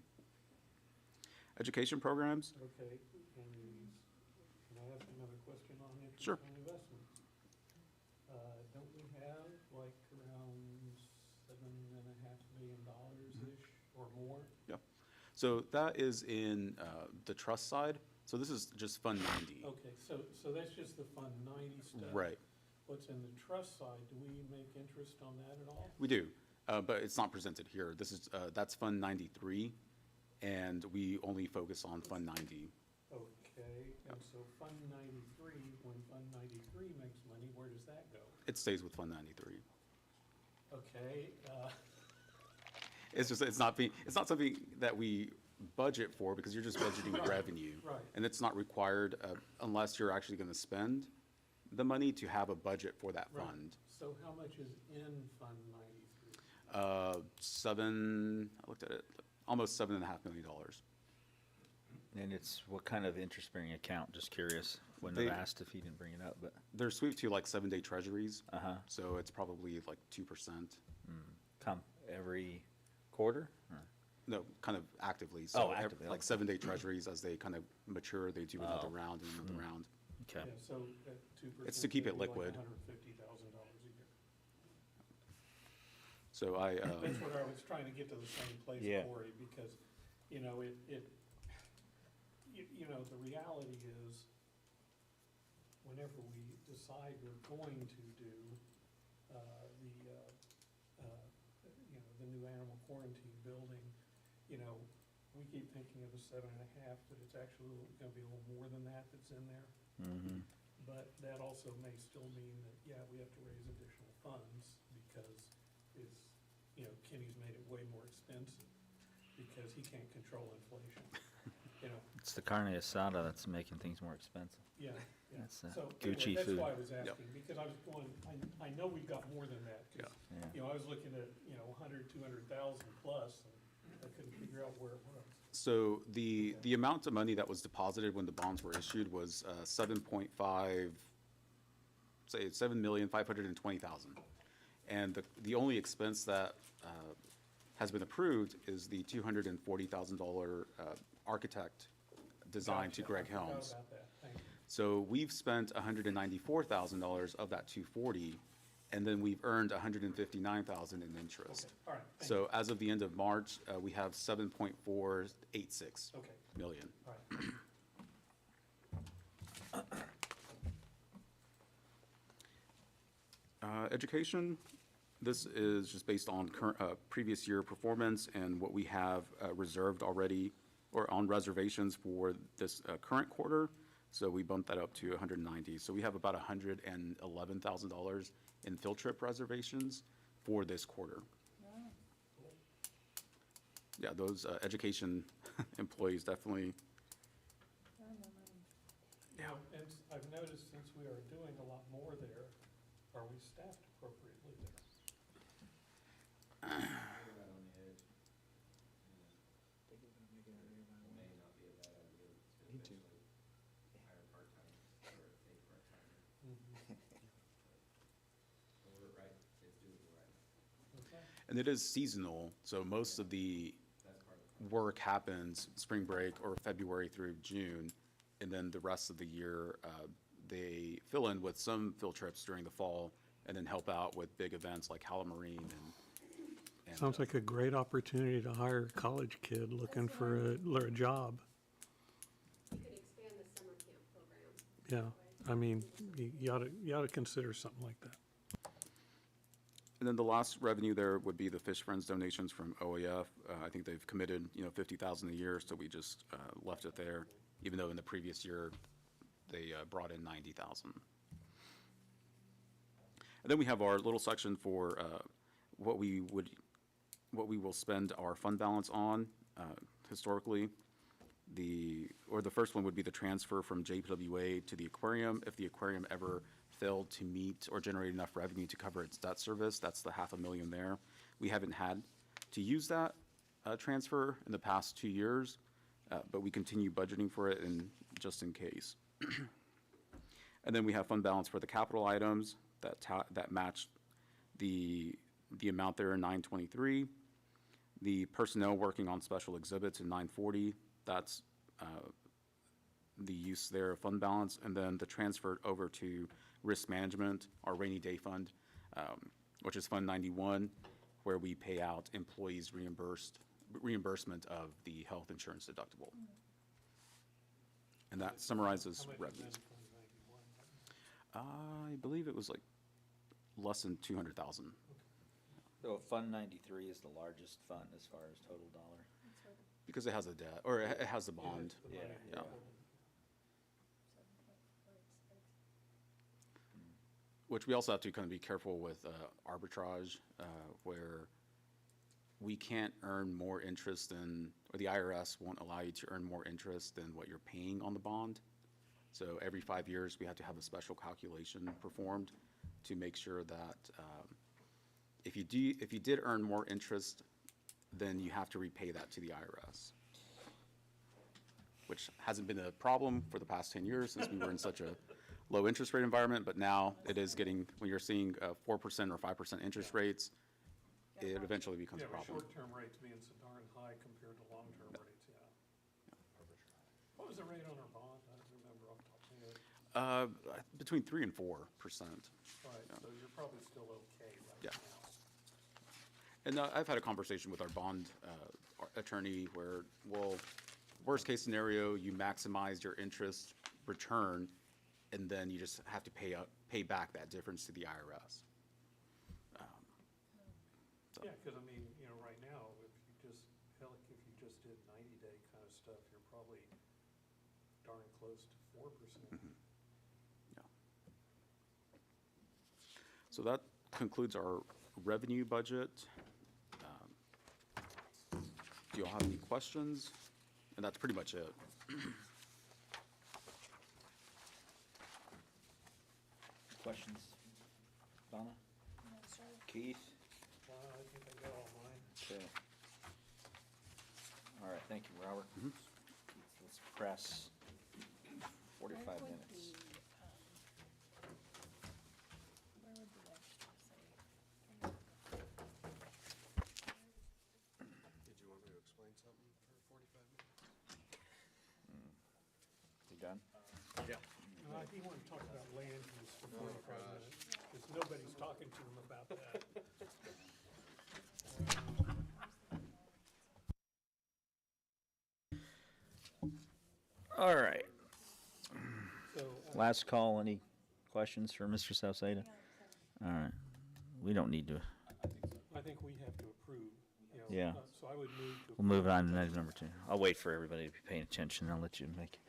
Education programs, Okay, can I ask another question on interest Sure. on investments? Don't we have like around $7.5 million-ish or more? so that is in the trust side. So this is just Fund 90. Okay, so that's just the Fund 90 stuff? Right, What's in the trust side, do we make interest on that at all? we do, but it's not presented here. This is, that's Fund 93, and we only focus on Fund 90. Okay, and so Fund 93, when Fund 93 makes money, where does that go? It stays with Fund 93. Okay, It's just, it's not something that we budget for because you're just budgeting revenue. right. And it's not required unless you're actually going to spend the money to have a budget for that Right. fund. So how much is in Fund 93? I looked at it, almost $7.5 million. And it's what kind of interest-bearing account? Just curious. Wouldn't They- have asked if he didn't bring it up, but, They're sweep to like 7-day treasuries, uh-huh. so it's probably like 2%. Come every quarter? Or- No, kind of actively. Oh, So actively, like okay. 7-day treasuries, as they kind of mature, they do another Oh. round and another round. Okay. Yeah, so at 2%. It's to keep it that'd be liquid. Like $150,000 a year. So That's what I was trying to get to the same place, Yeah. Corey, because, you know, the reality is, whenever we decide we're going to do, the new animal quarantine building, we keep thinking of a 7.5, but it's actually gonna be a little more than that that's in there. Mm-hmm. But that also may still mean that, yeah, we have to raise additional funds because Kenny's made it way more expensive because he can't control inflation, It's the carne asada that's making things more expensive. Yeah, yeah. That's, So Gucci anyway, that's food. why I was asking, because I was going, I know we've got more than that. 'Cause, Yeah. I was looking at, 100, 200,000 plus, and I couldn't figure out where it was. So the amount of money that was deposited when the bonds were issued was 7,520,000. And the only expense that has been approved is the $240,000 architect design to Gotcha. Greg I forgot Helms. about that. Thank you. So we've spent $194,000 of that 240, and then we've earned $159,000 in interest. Okay, all right, thank you. So as of the end of March, we have 7.486 Okay, million. all right. Education, this is just based on current, previous year performance and what we have reserved already or on reservations for this current quarter. So we bumped that up to 190. So we have about $111,000 in field trip reservations for this quarter. Yeah, those education employees definitely, And I've noticed since we are doing a lot more there, are we staffed appropriately there? Right on the edge. May not be a bad idea to eventually hire part-time or a part-timer. But we're right, it's doing right. Okay. and it is seasonal. So most of the That's part of the work happens spring break or February through June. And then the rest of the year, they fill in with some field trips during the fall and then help out with big events like Halloween and Sounds like a great opportunity to hire a college kid looking for a job. You could expand the summer camp program. Yeah. that way. I mean, you ought to consider something like that. And then the last revenue there would be the Fish Friends donations from OAF. I think they've committed, 50,000 a year, so we just left it there, even though in the previous year, they brought in 90,000. And then we have our little section for what we will spend our fund balance on historically. The first one would be the transfer from JPWA to the aquarium. If the aquarium ever failed to meet or generate enough revenue to cover its debt service, that's the $500,000 there. We haven't had to use that transfer in the past 2 years, but we continue budgeting for it just in case. And then we have fund balance for the capital items that match the amount there in 923. The personnel working on special exhibits in 940, that's the use there of fund balance. And then the transfer over to risk management, our rainy day fund, which is Fund 91, where we pay out employees reimbursement of the health insurance deductible. And that summarizes How much is revenues. in Fund 91? I believe it was like less than 200,000. So Fund 93 is the largest fund as far as total dollar. Because it has a debt, or it has the bond. The money. Yeah. Which we also have to kind of be careful with arbitrage, where we can't earn more interest than, or the IRS won't allow you to earn more interest than what you're paying on the bond. So every 5 years, we have to have a special calculation performed to make sure that if you did earn more interest, then you have to repay that to the IRS, which hasn't been a problem for the past 10 years since we were in such a low interest rate environment, but now it is getting, when you're seeing 4% or 5% interest rates, it eventually becomes a Yeah, but problem. short-term rates being so darn high compared to long-term rates, yeah. What was the rate on our bond? I don't remember off the top of my head. Between 3% and 4%. Right, so you're probably still okay right Yeah. now. And I've had a conversation with our bond attorney where, well, worst case scenario, you maximize your interest return, and then you just have to pay back that difference to the IRS. Yeah, because I mean, right now, if you just did 90-day kind of stuff, you're probably darn close to 4%. Yeah. So that concludes our revenue budget. Do you all have any questions? And that's pretty much it. Questions? Donna? Keith? I think I got all mine. Okay. All right, thank you, Robert. Let's press 45 Where would minutes. the, where would the extra say? Did you want me to explain something for 45 minutes? You done? He wanted to talk about land use for 45 minutes, because nobody's talking to him about that. All right. So, Last call, any questions for Mr. Salcedo? All right. We don't need to, I think we have to approve, Yeah. So I would move to. we'll move on to item number 2. I'll wait for everybody to be paying attention, and I'll let you make.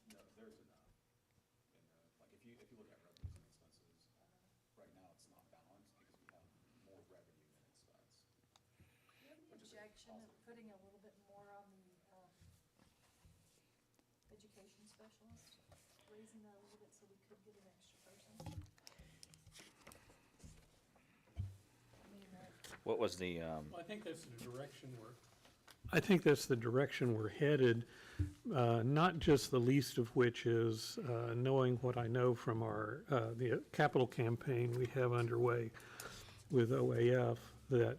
No, there's enough. Like if you look at revenues and expenses, right now it's not balanced because we have more revenue than expense. Do you have any objection of putting a little bit more on the, education specialist? Raising that a little bit so we could get an extra person? I mean, What was the, Well, I think that's the direction we're headed, not just the least of which is knowing what I know from our, the capital campaign we have underway with OAF, that,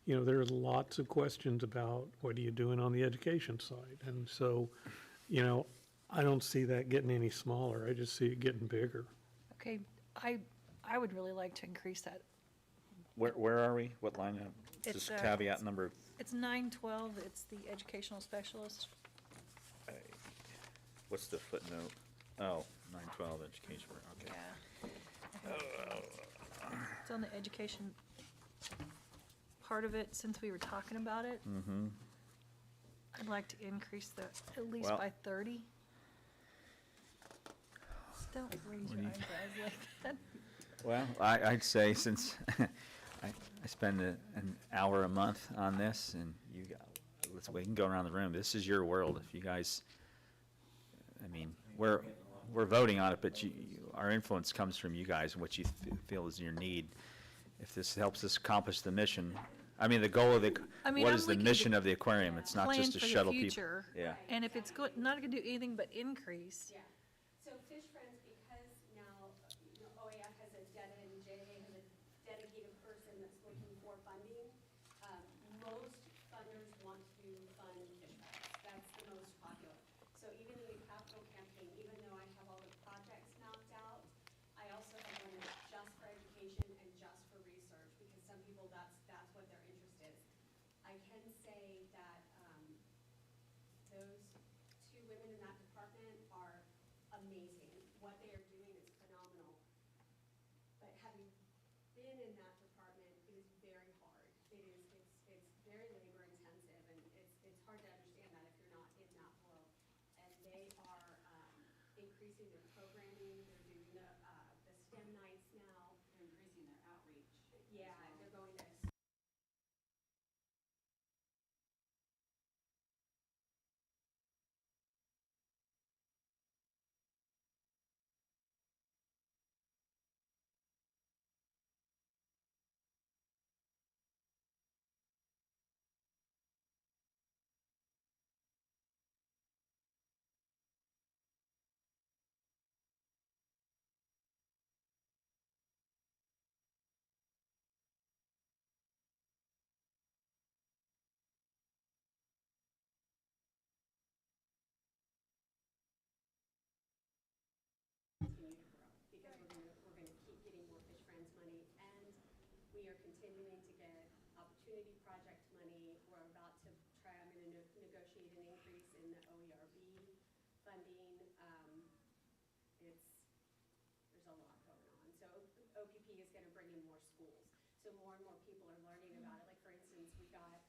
there's lots of questions about what are you doing on the education side? And so, I don't see that getting any smaller. I just see it getting bigger. okay, I would really like to increase that Where are we? What line? It's, Just uh, caveat number, It's 912, it's the educational specialist. what's the footnote? Oh, 912 education, okay. Yeah. It's on the education part of it, since we were talking about it. Mm-hmm. I'd like to increase the, at least Well- by 30. Just don't raise your eyebrows like that. Well, I'd say since I spend an hour a month on this, and we can go around the room. This is your world. If you guys, I mean, we're voting on it, but our influence comes from you guys and what you feel is your need. If this helps us accomplish the mission, I mean, the goal of the, I mean, what I'm is the looking mission to of the aquarium? It's not Plan just to for the shuttle people. future. Yeah. And if it's not gonna do anything but increase, Yeah, so Fish Friends, because now, OAF has a and JAA has a dedicated person that's looking for funding, most funders want to fund Fish Friends. That's the most popular. So even in the capital campaign, even though I have all the projects mapped out, I also have one that's just for education and just for research, because some people, that's what their interest is. I can say that, those two women in that department are amazing. What they are doing is phenomenal. But having been in that department, it is very hard. It's very labor intensive, and it's hard to understand that if you're not in that world. And they are, increasing their programming, they're doing the STEM nights now. They're increasing their outreach. Yeah, they're going to continue to grow, because we're gonna keep getting more Fish Friends money, and we are continuing to get opportunity project money. We're about to try, I'm gonna negotiate an increase in the OERB funding. There's a lot going on. So OPP is gonna bring in more schools. So more and more people are learning about it. Like, for instance, we got,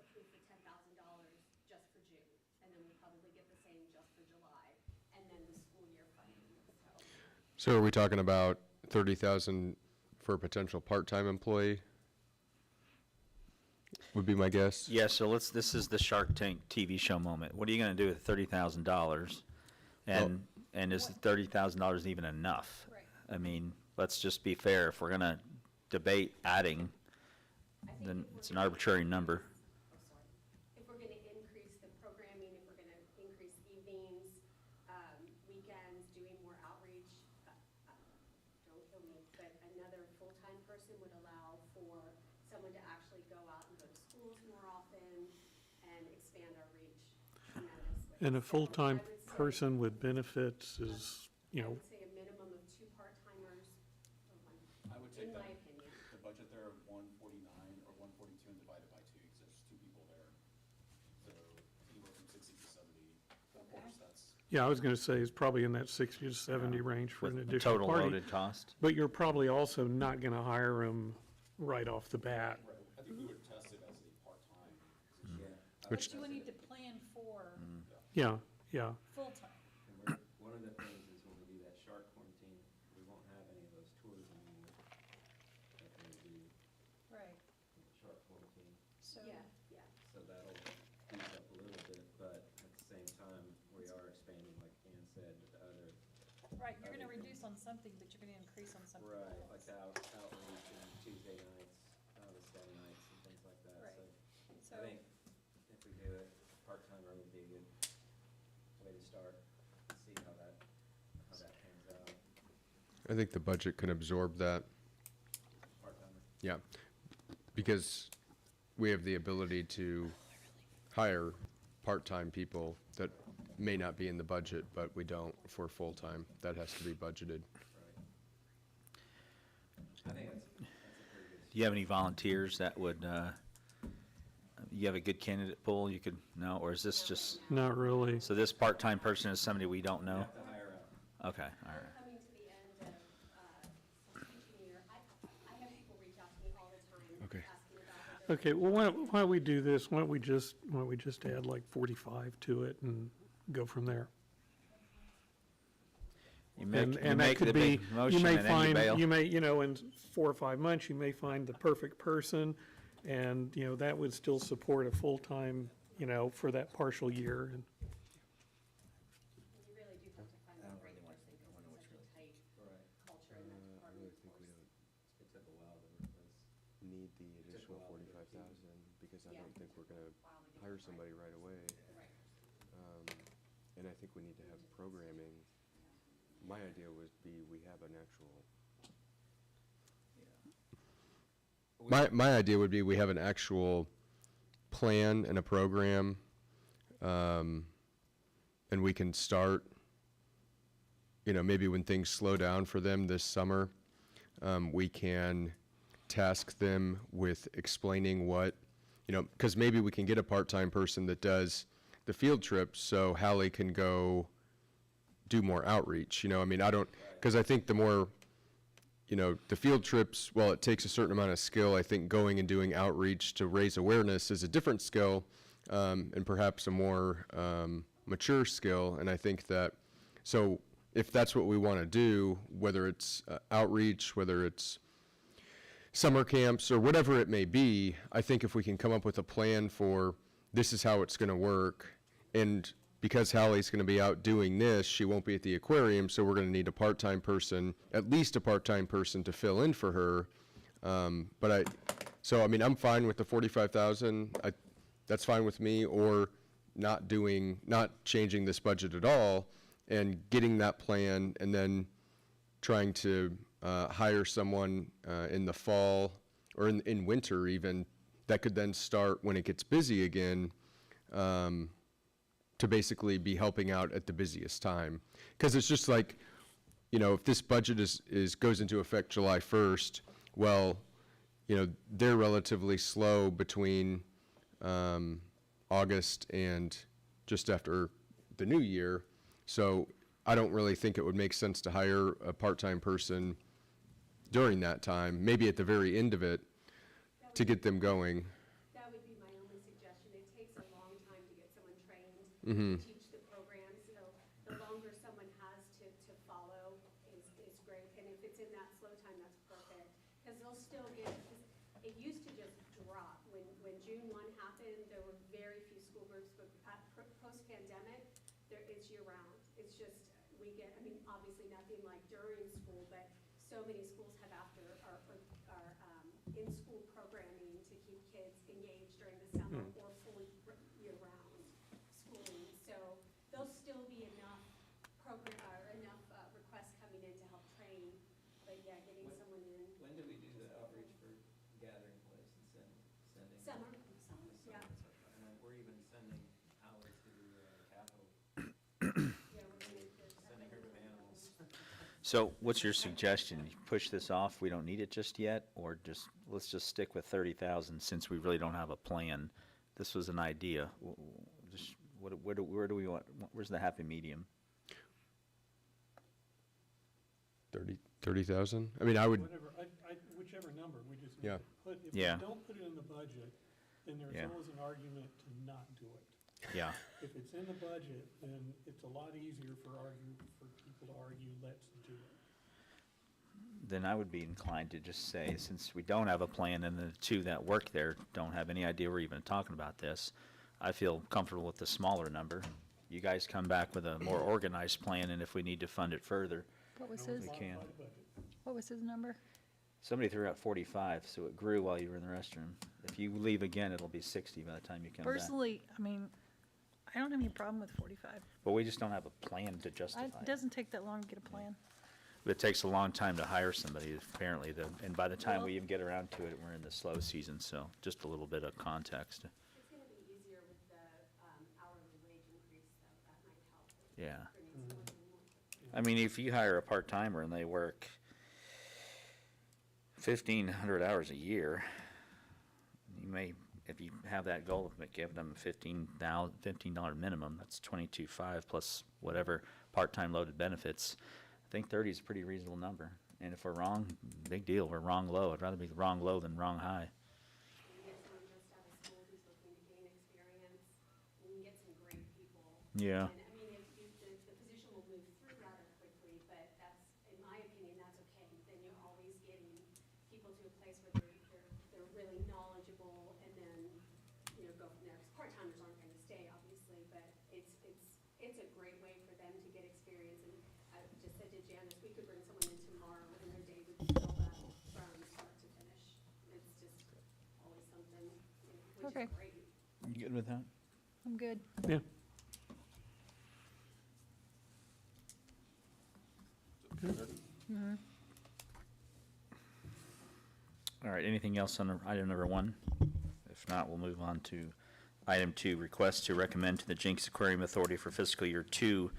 approved for $10,000 just for June, and then we'll probably get the same just for July, and then the school year funding, so. So are we talking about 30,000 for a potential part-time employee? Would be my guess. Yeah, so this is the Shark Tank TV show moment. What are you gonna do with $30,000? And is $30,000 even enough? Right. I mean, let's just be fair. If we're gonna debate adding, I think then if we're it's an gonna arbitrary number. If we're gonna increase the programming, if we're gonna increase evenings, weekends, doing more outreach, don't kill me, but another full-time person would allow for someone to actually go out and go to schools more often and expand our reach tremendously. And a So full-time I would say- person with benefits is, you I know, would say a minimum of 2 part-timers or one, I would in take my that, opinion. the budget there of 149 or 142 and divide it by 2, because there's 2 people there. So anywhere from 60 to 70, of course, that's, yeah, I was gonna say it's probably in that 60 to 70 range for an With additional total party. loaded cost? But you're probably also not gonna hire them right off the bat. right, I think we would test it as a part-time position. Which- but you would need to plan for Yeah, yeah. full-time. And one of the things is when we do that shark quarantine, we won't have any of those tours anymore. That we do Right. with the shark quarantine, So, Yeah, yeah. so that'll ease up a little bit, but at the same time, we are expanding, like Ann said, with the other. right, you're gonna reduce on something, but you're gonna increase on something Right, else. like the outreach and Tuesday nights, the STEM nights and things like that, Right. so. So, I think if we do it, part-timer would be a good way to start, and see how that pans out, I think the budget can absorb that, part-timer. yeah. Because we have the ability to hire part-time people that may not be in the budget, but we don't for full-time. That has to be budgeted. Right. I think that's a pretty good Do you have any volunteers that would, you have a good candidate pool you could, no, or is this just, Not really. so this part-time person is somebody we don't know? Have to hire out. Okay, all right. Coming to the end of teaching year, I have people reach out to me all the time. Okay. Asking about what Okay, well, why don't we do this? Why don't we just add like 45 to it and go from there? You make, And you that make the could be, big you motion may and then you find, bail. you may, in 4 or 5 months, you may find the perfect person, and, that would still support a full-time, for that partial year. And you really do have to find that right person because it's such a tight Right. culture in that I department, really of think we course. don't It took a while to replace. need the additional while to get 45,000 because I Yeah. don't think we're gonna While we get hire it somebody right away. Right. And I think we need to have programming. My idea would be we have an actual. My idea would be we have an actual plan and a program, and we can start, maybe when things slow down for them this summer, we can task them with explaining what, because maybe we can get a part-time person that does the field trips, so Hallie can go do more outreach, because I think the more, the field trips, while it takes a certain amount of skill, I think going and doing outreach to raise awareness is a different skill, and perhaps a more mature skill. And I think that, so if that's what we want to do, whether it's outreach, whether it's summer camps, or whatever it may be, I think if we can come up with a plan for this is how it's going to work, and because Hallie's going to be out doing this, she won't be at the aquarium, so we're going to need a part-time person, at least a part-time person to fill in for her. I'm fine with the 45,000. That's fine with me, or not changing this budget at all, and getting that plan, and then trying to hire someone in the fall or in winter even that could then start when it gets busy again. To basically be helping out at the busiest time. Because it's just like, if this budget goes into effect July 1st, well, they're relatively slow between August and just after the new year. So I don't really think it would make sense to hire a part-time person during that time, maybe at the very end of it, to get them going. That would be my only suggestion. It takes a long time to get someone trained Mm-hmm. to teach the program, so the longer someone has to follow is great. And if it's in that slow time, that's perfect, because they'll still get, because it used to just drop. When June 1 happened, there were very few school groups, but post-pandemic, it's year-round. It's just, obviously nothing like during school, but so many schools have in-school programming to keep kids engaged during the summer or fully year-round schooling. So there'll still be enough requests coming in to help train, but yeah, getting someone in. When do we do the outreach for gathering place and sending? Summer, This yeah. summer. And then we're even sending Hallie to Capitol, Yeah, we're gonna sending her with animals. So what's your suggestion? You push this off, we don't need it just yet, or let's just stick with 30,000 since we really don't have a plan? This was an idea. Where do we want, where's the happy medium? 30,000? I would, whatever, whichever number, we just Yeah. if Yeah. we don't put it in the budget, then there's Yeah. always an argument to not do it. Yeah, If it's in the budget, then it's a lot easier for people to argue, let's do it. then I would be inclined to just say, since we don't have a plan and the two that work there don't have any idea we're even talking about this, I feel comfortable with the smaller number. You guys come back with a more organized plan, and if we need to fund it further, What was his, we can. Modify the budget. what was his number? Somebody threw out 45, so it grew while you were in the restroom. If you leave again, it'll be 60 by the time you come back. Personally, I don't have any problem with 45. But we just don't have a plan to justify It it. doesn't take that long to get a plan. It takes a long time to hire somebody, apparently, and by the time Well- we even get around to it, we're in the slow season, so just a little bit of context. It's gonna be easier with the hourly wage increase, though. That might help with Yeah. bringing someone in more quickly. If you hire a part-timer and they work 1,500 hours a year. You may, if you have that goal of giving them $15 minimum, that's 22.5 plus whatever part-time loaded benefits. I think 30 is a pretty reasonable number. And if we're wrong, big deal. We're wrong low. I'd rather be wrong low than wrong high. You get someone just out of school who's looking to gain experience, you can get some great people. Yeah. And I mean, if you, the position will move through rather quickly, but that's, in my opinion, that's okay. Then you're always getting people to a place where they're really knowledgeable and then, you know, go from there. 'Cause part-timers aren't gonna stay, obviously, but it's a great way for them to get experience. And I just said to Janice, we could bring someone in tomorrow and their day would be filled up from start to finish. It's just always something, you know, which Okay. is great. You good with that? I'm good. Yeah. All right, anything else on item number 1? If not, we'll move on to item 2, request to recommend to the Jinx Aquarium Authority for fiscal year 2,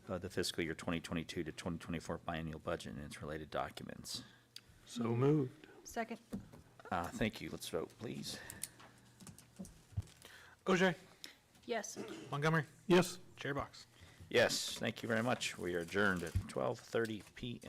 the fiscal year 2022 to 2024 biennial budget and its related documents. So moved. Second. Thank you. Let's vote, please. OJ, Yes. Montgomery, Yes. Chair Box. Yes, thank you very much. We are adjourned at 12:30 PM.